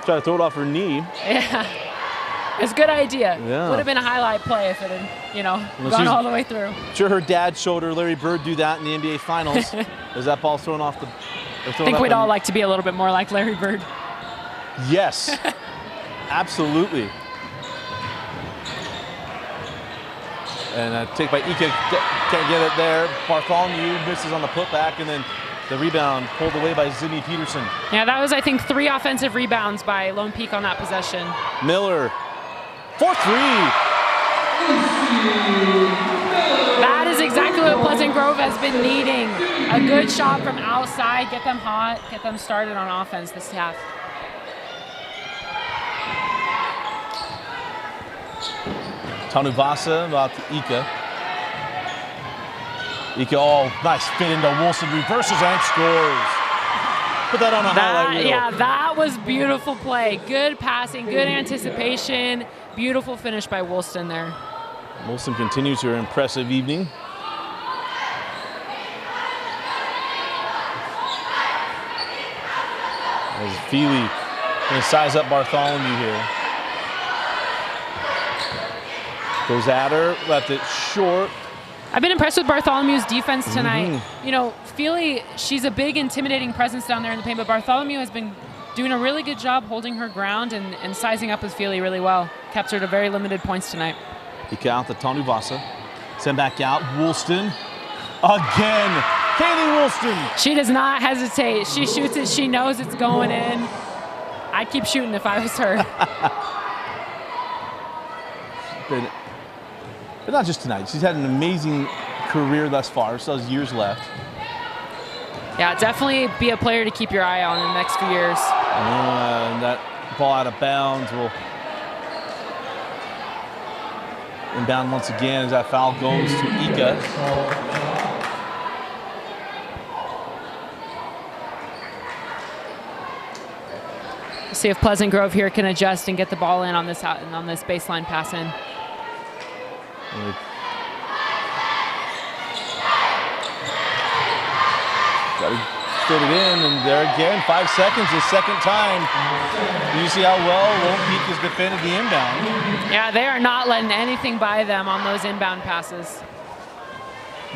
Try to throw it off her knee. Yeah. It's a good idea. Yeah. Would have been a highlight play if it had, gone all the way through. I'm sure her dad showed her Larry Bird do that in the NBA Finals. Is that ball thrown off the... I think we'd all like to be a little bit more like Larry Bird. Yes. Absolutely. And take by Ika, can't get it there. Bartholomew misses on the putback, and then the rebound pulled away by Zinni Peterson. Yeah, that was, I think, 3 offensive rebounds by Lone Peak on that possession. Miller, 4-3. That is exactly what Pleasant Grove has been needing. A good shot from outside, get them hot, get them started on offense this half. Tanuvasa about to Ika. Ika, nice fit into Wilson, reverses and scores. Put that on a highlight reel. Yeah, that was beautiful play. Good passing, good anticipation, beautiful finish by Woolston there. Wilson continues her impressive evening. As Feely going to size up Bartholomew here. Goes at her, left it short. I've been impressed with Bartholomew's defense tonight. Feely, she's a big, intimidating presence down there in the paint, but Bartholomew has been doing a really good job holding her ground and sizing up with Feely really well. Kept her to very limited points tonight. Ika out to Tanuvasa. Send back out, Woolston. Again, Kaylee Wilson. She does not hesitate. She shoots it, she knows it's going in. I'd keep shooting if I was her. But not just tonight. She's had an amazing career thus far. Still has years left. Yeah, definitely be a player to keep your eye on in the next few years. And that ball out of bounds will inbound once again as that foul goes to Ika. See if Pleasant Grove here can adjust and get the ball in on this baseline pass in. Got to fit it in, and there again, 5 seconds, the second time. You see how well Lone Peak has defended the inbound. Yeah, they are not letting anything by them on those inbound passes.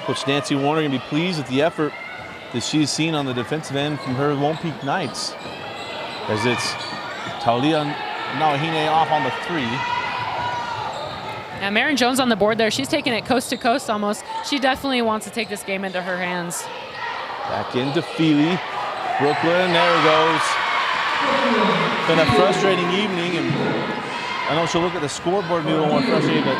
Coach Nancy Warner going to be pleased with the effort that she's seen on the defensive end from her Lone Peak Knights. As it's Talia Nawahine off on the 3. Yeah, Marin Jones on the board there. She's taking it coast to coast almost. She definitely wants to take this game into her hands. Back into Feely. Brooklyn, there it goes. Been a frustrating evening, and I know she'll look at the scoreboard, maybe a little more frustrated, but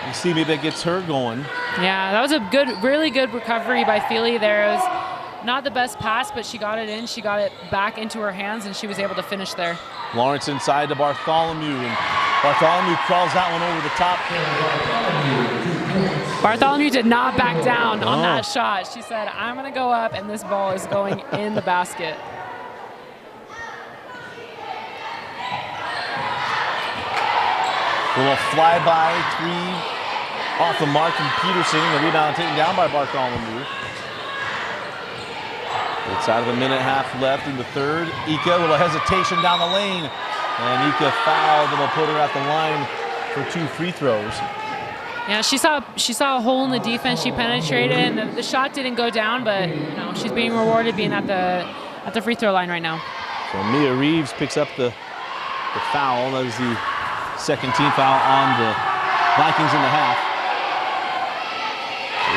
you see maybe that gets her going. Yeah, that was a good, really good recovery by Feely there. It was not the best pass, but she got it in. She got it back into her hands, and she was able to finish there. Lawrence inside to Bartholomew, and Bartholomew crawls that one over the top. Bartholomew did not back down on that shot. She said, I'm going to go up, and this ball is going in the basket. A little flyby 3 off the mark from Peterson. The rebound taken down by Bartholomew. Inside of a minute and a half left in the third. Ika, a little hesitation down the lane. And Ika fouled, and will put her at the line for 2 free throws. Yeah, she saw a hole in the defense. She penetrated, and the shot didn't go down, but you know, she's being rewarded being at the free throw line right now. So Mia Reeves picks up the foul. That is the second team foul on the Vikings in the half.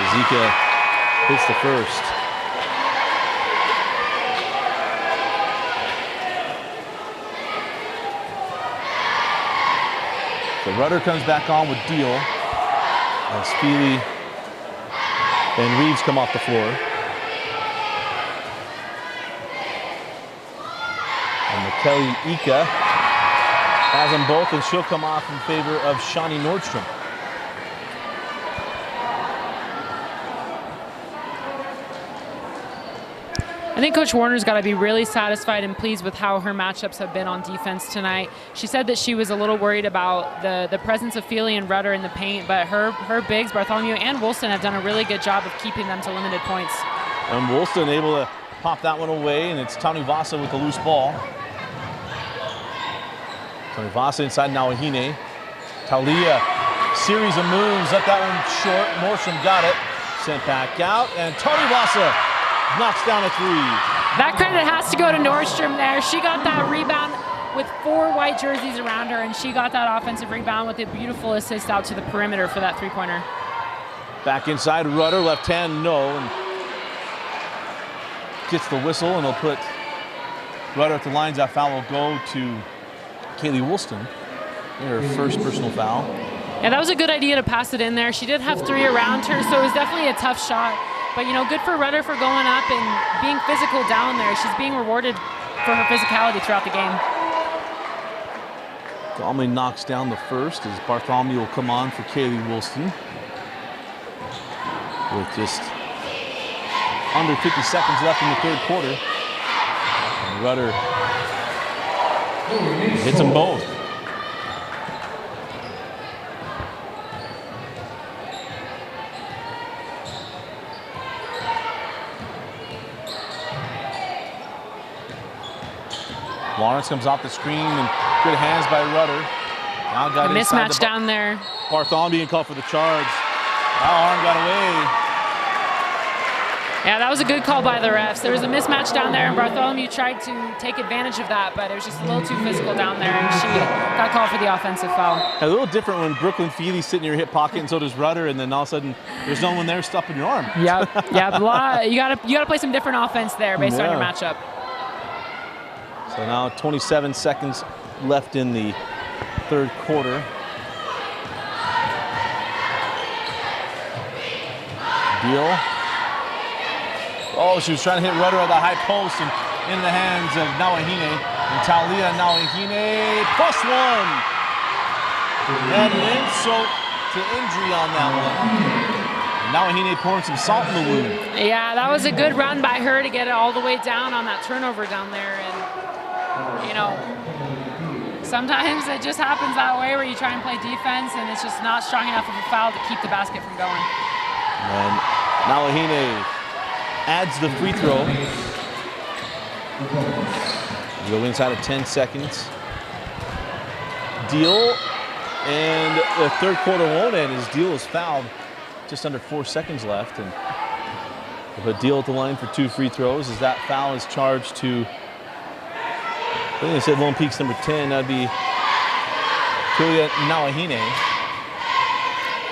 Zika hits the first. So Rudder comes back on with Deal as Feely and Reeves come off the floor. And Kelly Ika has them both, and she'll come off in favor of Shawnee Nordstrom. I think Coach Warner's got to be really satisfied and pleased with how her matchups have been on defense tonight. She said that she was a little worried about the presence of Feely and Rudder in the paint, but her bigs, Bartholomew and Wilson, have done a really good job of keeping them to limited points. And Wilson able to pop that one away, and it's Tani Vasa with the loose ball. Tani Vasa inside Nawahine. Talia, series of moves, let that one short. Nordstrom got it, sent back out, and Tani Vasa knocks down a 3. That credit has to go to Nordstrom there. She got that rebound with 4 white jerseys around her, and she got that offensive rebound with a beautiful assist out to the perimeter for that 3-pointer. Back inside Rudder, left hand, no, and gets the whistle, and he'll put Rudder at the lines. That foul will go to Kaylee Wilson, her first personal foul. Yeah, that was a good idea to pass it in there. She did have 3 around her, so it was definitely a tough shot. But, you know, good for Rudder for going up and being physical down there. She's being rewarded for her physicality throughout the game. Galway knocks down the first as Bartholomew will come on for Kaylee Wilson. With just under 50 seconds left in the third quarter. And Rudder hits them both. Lawrence comes off the screen, and good hands by Rudder. Now got a mismatch down there. Bartholomew being called for the charge. Now arm got away. Yeah, that was a good call by the refs. There was a mismatch down there, and Bartholomew tried to take advantage of that, but it was just a little too physical down there, and she got called for the offensive foul. A little different when Brooklyn Feely's sitting in your hip pocket, and so does Rudder, and then all of a sudden there's no one there stopping your arm. Yep, you gotta play some different offense there based on your matchup. So now 27 seconds left in the third quarter. Deal. Oh, she was trying to hit Rudder at the high post and in the hands of Nawahine. And Talia Nawahine +1. And an insult to injury on that one. Nawahine pouring some salt in the wound. Yeah, that was a good run by her to get it all the way down on that turnover down there. And you know, sometimes it just happens that way where you try and play defense and it's just not strong enough of a foul to keep the basket from going. And Nawahine adds the free throw. We'll go inside of 10 seconds. Deal, and the third quarter won't end as Deal is fouled. Just under 4 seconds left, and we'll put Deal at the line for 2 free throws as that foul is charged to, I think they said Lone Peak's number 10. That'd be Kaylee Wilson.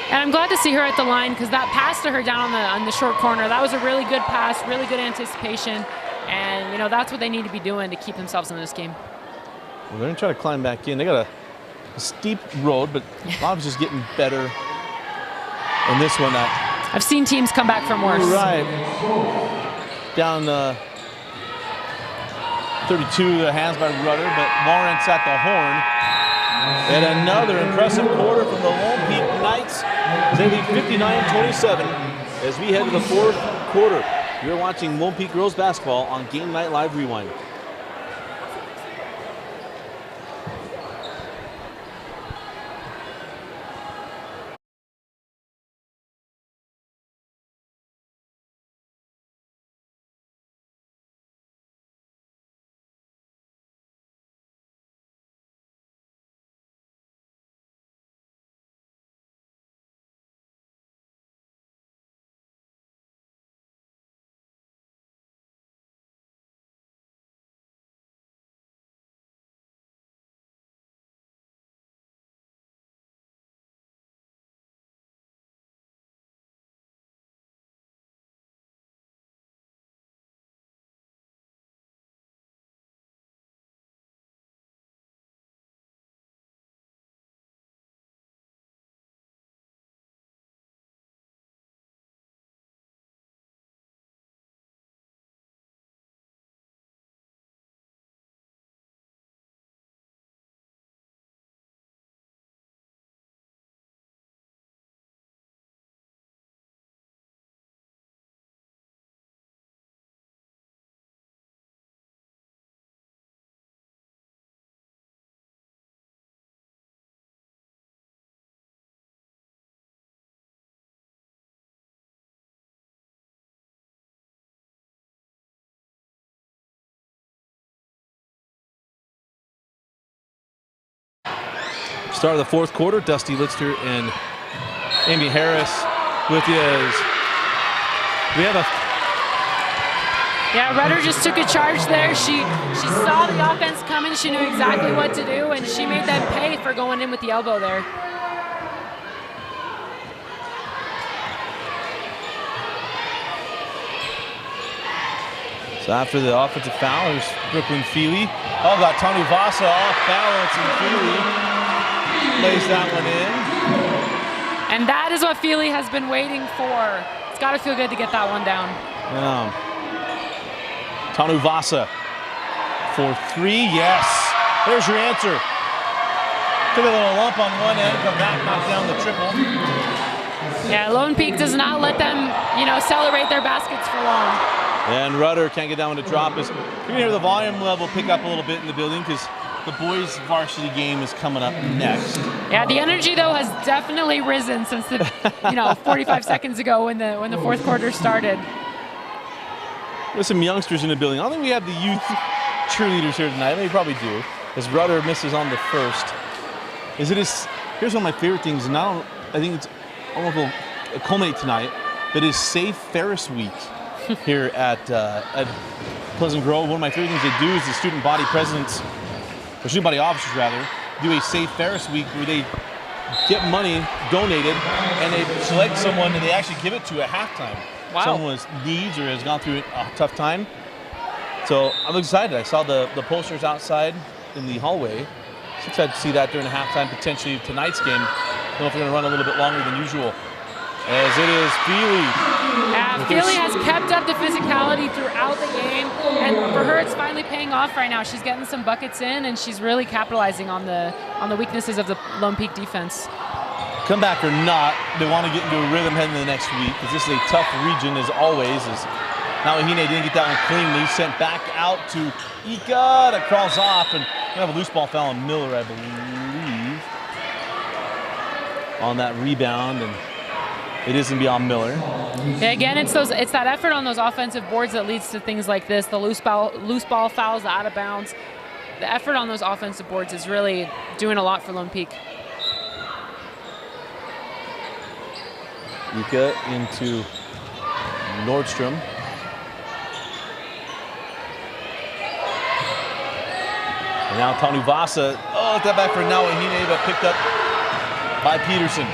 And I'm glad to see her at the line because that pass to her down on the short corner, that was a really good pass, really good anticipation. And, you know, that's what they need to be doing to keep themselves in this game. Well, they're going to try to climb back in. They got a steep road, but Bob's just getting better in this one. I've seen teams come back from worse. Right. Down 32, the hands by Rudder, but Lawrence at the horn. And another impressive quarter from the Lone Peak Knights. They lead 59-27 as we head to the fourth quarter. You're watching Lone Peak Girls Basketball on Game Night Live Rewind. Start of the fourth quarter, Dusty Litster and Amy Harris with you. We have a... Yeah, Rudder just took a charge there. She saw the offense coming. She knew exactly what to do, and she made them pay for going in with the elbow there. So after the offensive foul, there's Brooklyn Feely. Oh, got Tony Vasa off balance, and Feely lays that one in. And that is what Feely has been waiting for. It's got to feel good to get that one down. Yeah. Tanu Vasa for three, yes. There's your answer. Took a little lump on one end, come back, knock down the triple. Yeah, Lone Peak does not let them, celebrate their baskets for long. And Rudder can't get that one to drop. You're gonna hear the volume level pick up a little bit in the building because the boys' varsity game is coming up next. Yeah, the energy though has definitely risen since the 45 seconds ago when the fourth quarter started. There's some youngsters in the building. I don't think we have the youth cheerleaders here tonight. They probably do. As Rudder misses on the first. Here's one of my favorite things, and I think it's I don't know if it'll culminate tonight, but it's Safe Ferris Week here at Pleasant Grove. One of my favorite things they do is the student body presidents, or student body officers rather, do a Safe Ferris Week where they get money donated and they select someone and they actually give it to at halftime. Wow. Someone needs or has gone through a tough time. So I'm excited. I saw the posters outside in the hallway. So excited to see that during the halftime, potentially tonight's game. I don't know if we're going to run a little bit longer than usual. As it is Feely. Yeah, Feely has kept up the physicality throughout the game, and for her, it's finally paying off right now. She's getting some buckets in, and she's really capitalizing on the weaknesses of the Lone Peak defense. Comeback or not, they want to get into a rhythm heading into the next week because this is a tough region as always. Nawahine didn't get that one cleanly. Sent back out to Ika that crawls off, and we have a loose ball foul on Miller, I believe, on that rebound, and it isn't beyond Miller. Yeah, again, it's that effort on those offensive boards that leads to things like this, the loose ball fouls, the out of bounds. The effort on those offensive boards is really doing a lot for Lone Peak. Ika into Nordstrom. And now Tanu Vasa, Oh, that back for now. Hine, but picked up by Peterson.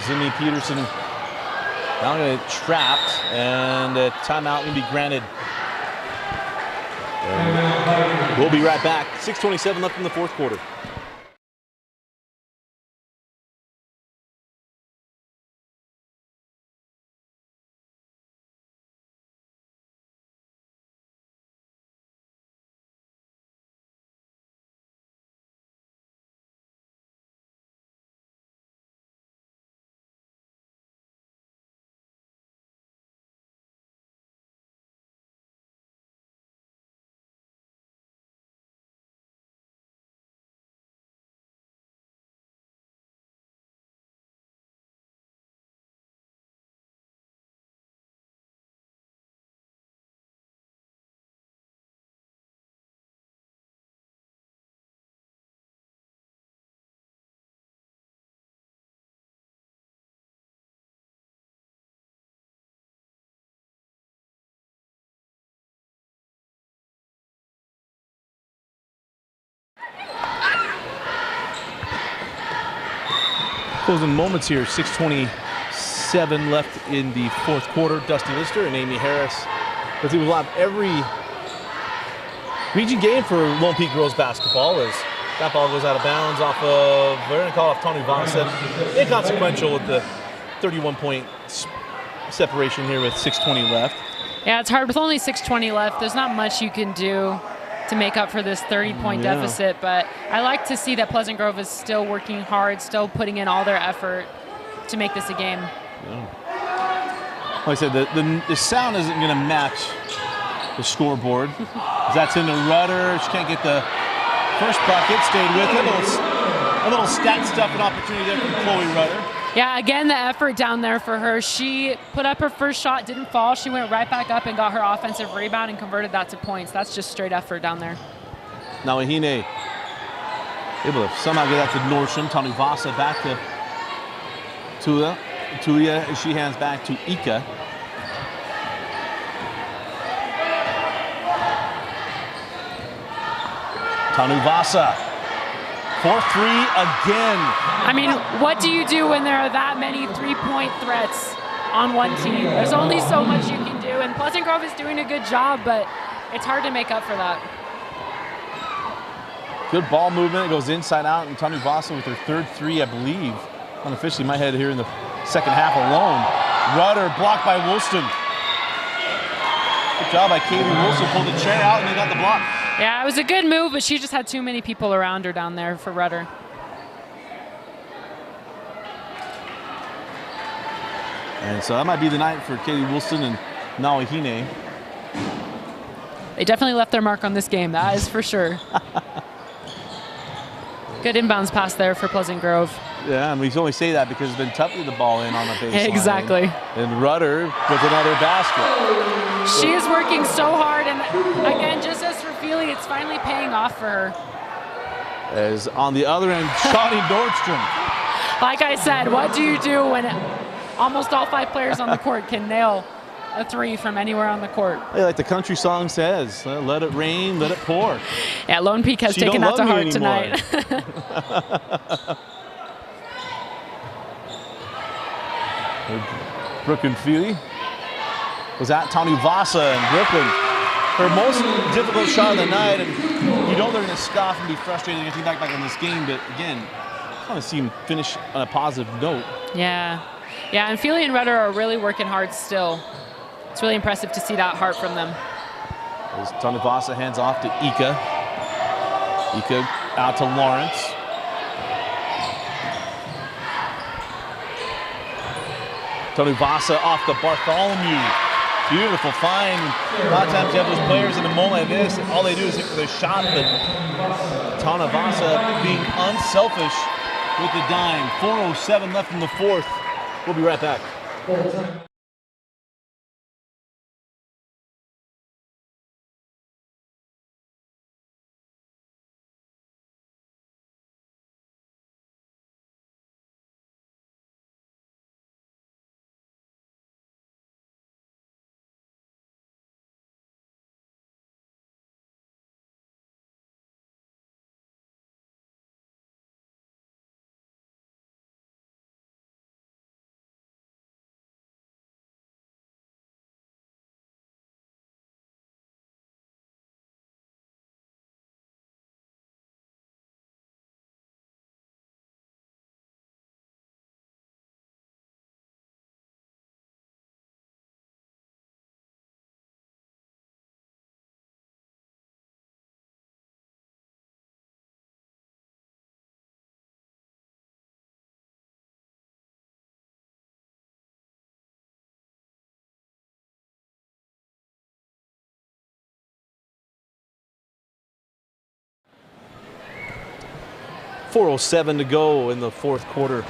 Zimmy Peterson now going to get trapped, and a timeout will be granted. And we'll be right back. 6:27 left in the fourth quarter. Closing moments here, 6:27 left in the fourth quarter. Dusty Lister and Amy Harris. But we will have every region game for Lone Peak girls basketball as that ball goes out of bounds off of, we're going to call it Tony Vasa. Inconsequential with the 31-point separation here with 6:20 left. Yeah, it's hard with only 6:20 left. There's not much you can do to make up for this 30-point deficit, but I like to see that Pleasant Grove is still working hard, still putting in all their effort to make this a game. Yeah. Like I said, the sound isn't going to match the scoreboard. That's into Rudder. She can't get the first bucket. Stayed with it. A little stat stuff and opportunity there from Chloe Rudder. Yeah, again, the effort down there for her. She put up her first shot, didn't fall. She went right back up and got her offensive rebound and converted that to points. That's just straight effort down there. Now Ahine able to somehow get that to Nordstrom. Tony Vasa back to Tulia. She hands back to Ika. Tanu Vasa. 4-3 again. I mean, what do you do when there are that many three-point threats on one team? There's only so much you can do, and Pleasant Grove is doing a good job, but it's hard to make up for that. Good ball movement. It goes inside out, and Tanu Vasa with her third three, I believe. Unofficially, might head here in the second half alone. Rudder blocked by Woolston. Good job by Kaylee Wilson. Pulled the chair out, and they got the block. Yeah, it was a good move, but she just had too many people around her down there for Rudder. And so that might be the night for Kaylee Wilson and Nawahine. They definitely left their mark on this game, that is for sure. Good inbounds pass there for Pleasant Grove. Yeah, and we can only say that because it's been tough to get the ball in on the baseline. Exactly. And Rudder with another basket. She is working so hard, and again, just as for Feely, it's finally paying off for her. As on the other end, Shawnee Nordstrom. Like I said, what do you do when almost all five players on the court can nail a three from anywhere on the court? Hey, like the country song says, let it rain, let it pour. Yeah, Lone Peak has taken that to heart tonight. Brooklyn Feely was at Tanu Vasa in Brooklyn. Her most difficult shot of the night, and you know they're going to scoff and be frustrated and get back on this game, but again, I want to see him finish on a positive note. Yeah, and Feely and Rudder are really working hard still. It's really impressive to see that heart from them. As Tanu Vasa hands off to Ika. Ika out to Lawrence. Tony Vasa off the Bartholomew. Beautiful find. A lot of times you have those players in a moment like this, and all they do is hit for their shot, but Tana Vasa being unselfish with the dime. 4:07 left in the fourth. We'll be right back. 4:07 to go in the fourth quarter.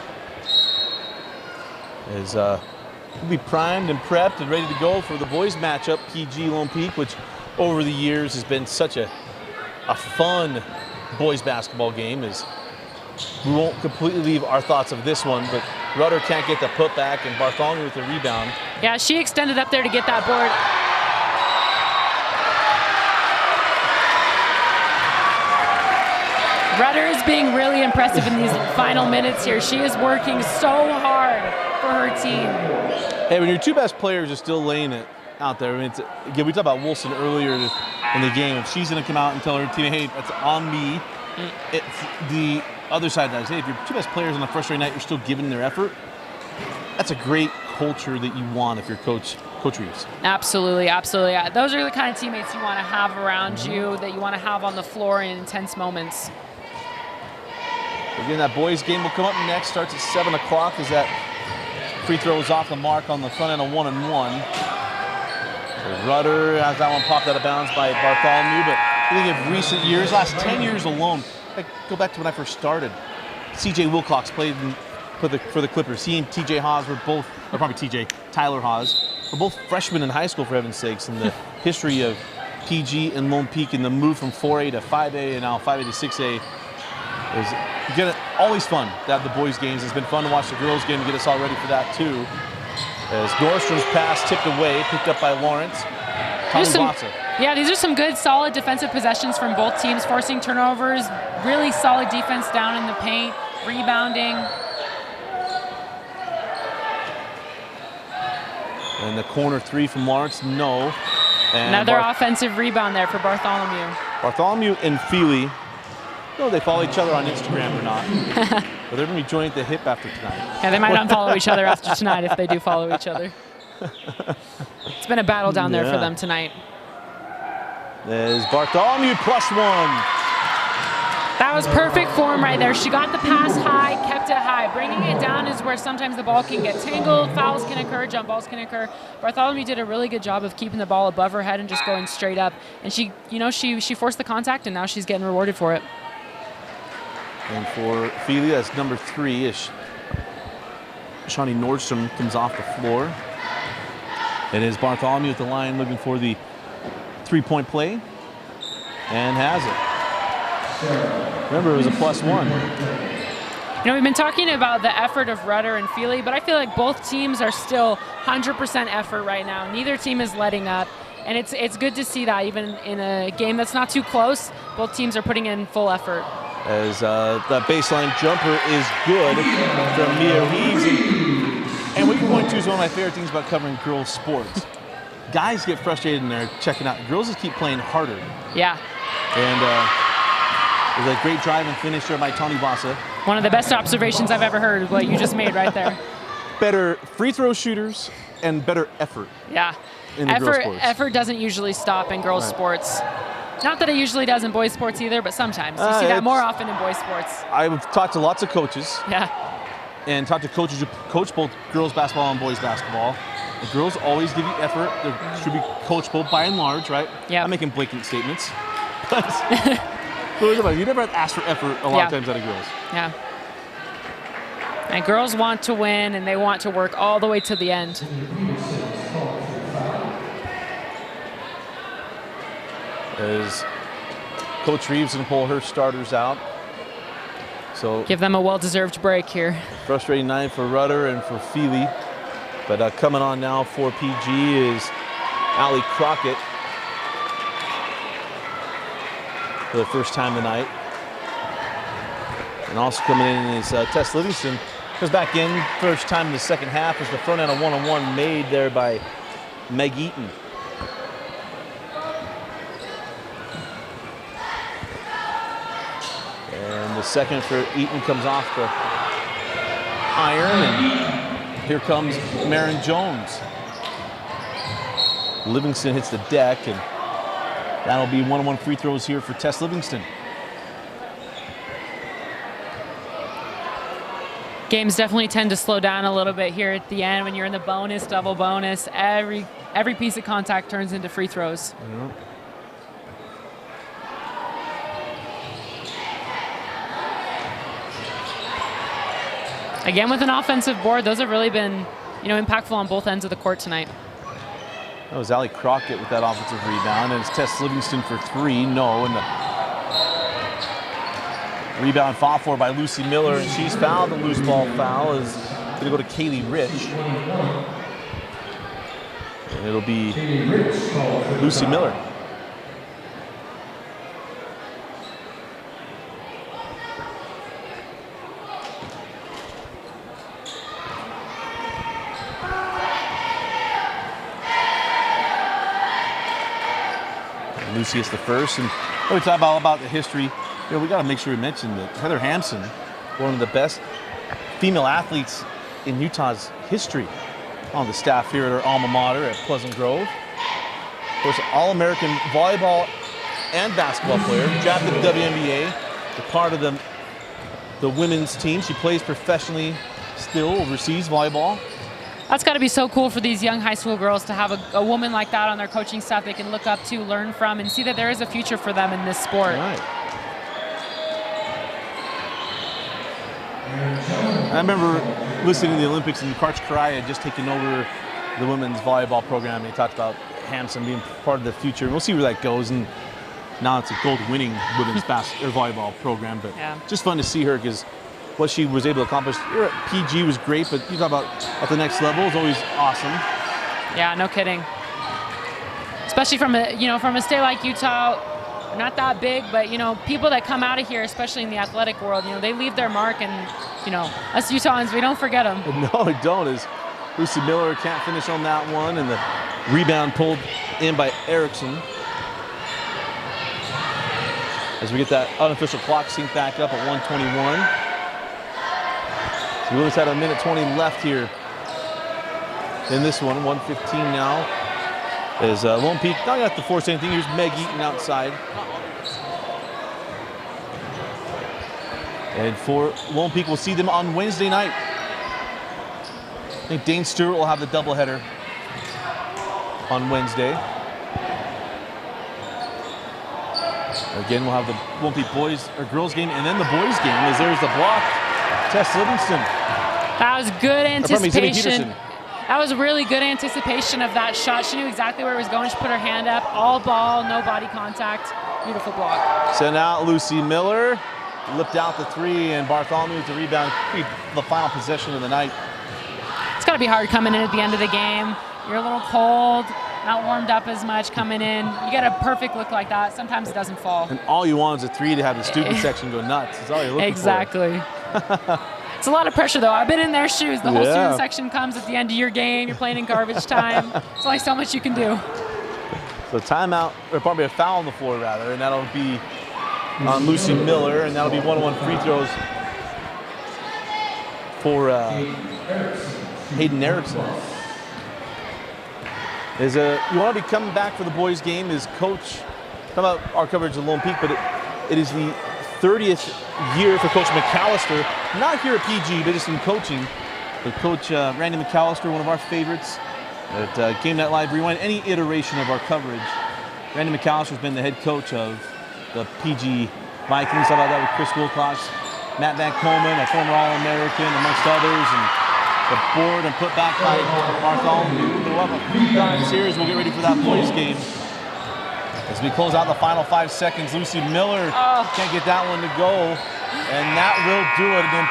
As we'll be primed and prepped and ready to go for the boys matchup, PG Lone Peak, which over the years has been such a fun boys basketball game. As we won't completely leave our thoughts of this one, but Rudder can't get the putback, and Bartholomew with the rebound. Yeah, she extended up there to get that board. Rudder is being really impressive in these final minutes here. She is working so hard for her team. Hey, when your two best players are still laying it out there, I mean, again, we talked about Wilson earlier in the game. If she's going to come out and tell her team, hey, that's on me, it's the other side that is, hey, if your two best players on a frustrating night, you're still giving their effort, that's a great culture that you want if you're Coach Reeves. Absolutely, absolutely. Yeah, those are the kind of teammates you want to have around you, that you want to have on the floor in intense moments. Again, that boys game will come up next. Starts at 7 o'clock as that free throw is off the mark on the front end of 1-and-1. Rudder has that one popped out of bounds by Bartholomew, but I think of recent years, last 10 years alone, like go back to when I first started. C.J. Wilcox played for the Clippers. He and T.J. Haws were both, or probably T.J. Tyler Haws, were both freshmen in high school, for heaven's sakes, in the history of PG and Lone Peak, and the move from 4A to 5A and now 5A to 6A. Is always fun to have the boys' games. It's been fun to watch the girls' game and get us all ready for that too. As Nordstrom's pass tipped away, picked up by Lawrence. Yeah, these are some good, solid defensive possessions from both teams, forcing turnovers, really solid defense down in the paint, rebounding. And the corner three from Lawrence, no. And another offensive rebound there for Bartholomew. Bartholomew and Feely. No, they follow each other on Instagram or not. But they're going to be joined at the hip after tonight. Yeah, they might unfollow each other after tonight if they do follow each other. It's been a battle down there for them tonight. There's Bartholomew +1. That was perfect form right there. She got the pass high, kept it high. Bringing it down is where sometimes the ball can get tangled, fouls can occur, jump balls can occur. Bartholomew did a really good job of keeping the ball above her head and just going straight up. And she forced the contact, and now she's getting rewarded for it. And for Feely, that's number 3 as Shawnee Nordstrom comes off the floor. It is Bartholomew at the line looking for the three-point play and has it. Remember, it was a +1. You know, we've been talking about the effort of Rudder and Feely, but I feel like both teams are still 100% effort right now. Neither team is letting up, and it's good to see that even in a game that's not too close, both teams are putting in full effort. As that baseline jumper is good from Mia Reeves. And what you're going to is one of my favorite things about covering girls' sports. Guys get frustrated and they're checking out. Girls just keep playing harder. Yeah. And there's a great drive and finish there by Tony Vasa. One of the best observations I've ever heard, what you just made right there. Better free throw shooters and better effort. Yeah. In the girls' sports. Effort doesn't usually stop in girls' sports. Not that it usually does in boys' sports either, but sometimes. You see that more often in boys' sports. I've talked to lots of coaches. Yeah. And talked to coaches who coach both girls' basketball and boys' basketball. The girls always give you effort. They should be coachable by and large, right? Yeah. I'm making blatant statements. But you never have to ask for effort a lot of times out of girls. Yeah. And girls want to win, and they want to work all the way to the end. As Coach Reeves going to pull her starters out. So give them a well-deserved break here. Frustrating night for Rudder and for Feely. But coming on now for PG is Allie Crockett for the first time tonight. And also coming in is Tess Livingston. Comes back in first time in the second half as the front end of 1-on-1 made there by Meg Eaton. And the second for Eaton comes off the iron, and here comes Marin Jones. Livingston hits the deck, and that'll be 1-on-1 free throws here for Tess Livingston. Games definitely tend to slow down a little bit here at the end when you're in the bonus, double bonus. Every piece of contact turns into free throws. Yeah. Again with an offensive board. Those have really been, impactful on both ends of the court tonight. That was Allie Crockett with that offensive rebound, and it's Tess Livingston for 3. No, and the rebound fought for by Lucy Miller, and she's fouled. The loose ball foul is going to go to Kaylee Rich. And it'll be Lucy Miller. Lucy is the first, and when we talk about the history, we got to make sure we mention that Heather Hansen, one of the best female athletes in Utah's history, on the staff here at our alma mater at Pleasant Grove. Of course, All-American volleyball and basketball player, drafted the WNBA, a part of the women's team. She plays professionally still overseas volleyball. That's got to be so cool for these young high school girls to have a woman like that on their coaching staff they can look up to, learn from, and see that there is a future for them in this sport. Right. I remember listening to the Olympics, and Karch Karai had just taken over the women's volleyball program. They talked about Hansen being part of the future. We'll see where that goes. And now it's a gold-winning women's volleyball program. But just fun to see her, because what she was able to accomplish here at PG was great, but you talk about at the next level is always awesome. Yeah, no kidding. Especially from a state like Utah, not that big, but people that come out of here, especially in the athletic world, they leave their mark, and us Utahns, we don't forget them. No, we don't. As Lucy Miller can't finish on that one, and the rebound pulled in by Erickson. As we get that unofficial clock synced back up at 1:21. So we just had a minute 20 left here in this one. 1:15 now. As Lone Peak not going to have to force anything. Here's Meg Eaton outside. And for Lone Peak, we'll see them on Wednesday night. I think Dane Stewart will have the doubleheader on Wednesday. Again, we'll have the Lone Peak girls game, and then the boys game, as there's the block. Tess Livingston. That was good anticipation. That was really good anticipation of that shot. She knew exactly where it was going. She put her hand up, all ball, no body contact. Beautiful block. Sent out Lucy Miller. Lipped out the 3, and Bartholomew with the rebound. The final possession of the night. It's got to be hard coming in at the end of the game. You're a little cold, not warmed up as much coming in. You get a perfect look like that. Sometimes it doesn't fall. And all you want is a 3 to have the student section go nuts. That's all you're looking for. It's a lot of pressure, though. I've been in their shoes. The whole student section comes at the end of your game. You're playing in garbage time. There's only so much you can do. So timeout, or probably a foul on the floor, rather, and that'll be on Lucy Miller, and that'll be 1-on-1 free throws for Hayden Erickson. You want to be coming back for the boys' game is Coach, talk about our coverage of Lone Peak, but it is the 30th year for Coach McAllister, not here at PG, but just in coaching. But Coach Randy McAllister, one of our favorites at Game Night Live Rewind, any iteration of our coverage. Randy McAllister's been the head coach of the PG Vikings. How about that with Chris Wilcox, Matt Van Coleman, a former All-American, amongst others, and the board and put back by Bartholomew. We'll have a few times here as we'll get ready for that boys game. As we close out the final 5 seconds, Lucy Miller can't get that one to go, and that will do it. An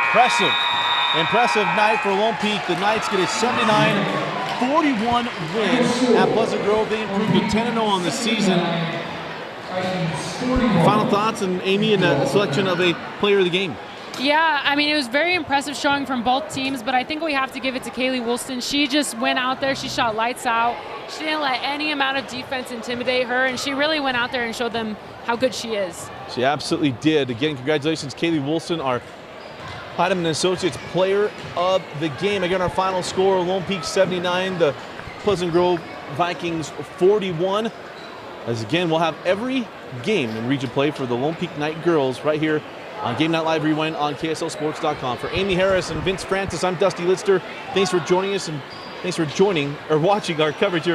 impressive night for Lone Peak. The Knights get a 79-41 win at Pleasant Grove. They improved to 10-0 on the season. Final thoughts, and Amy, and a selection of a player of the game. Yeah, I mean, it was very impressive showing from both teams, but I think we have to give it to Kaylee Wilson. She just went out there, she shot lights out. She didn't let any amount of defense intimidate her, and she really went out there and showed them how good she is. She absolutely did. Again, congratulations, Kaylee Wilson, our Heidemann Associates Player of the Game. Again, our final score, Lone Peak 79, the Pleasant Grove Vikings 41. As again, we'll have every game in region play for the Lone Peak Knight girls right here on Game Night Live Rewind on KSLSports.com. For Amy Harris and Vince Francis, I'm Dusty Lidster. Thanks for joining us, and thanks for watching our coverage here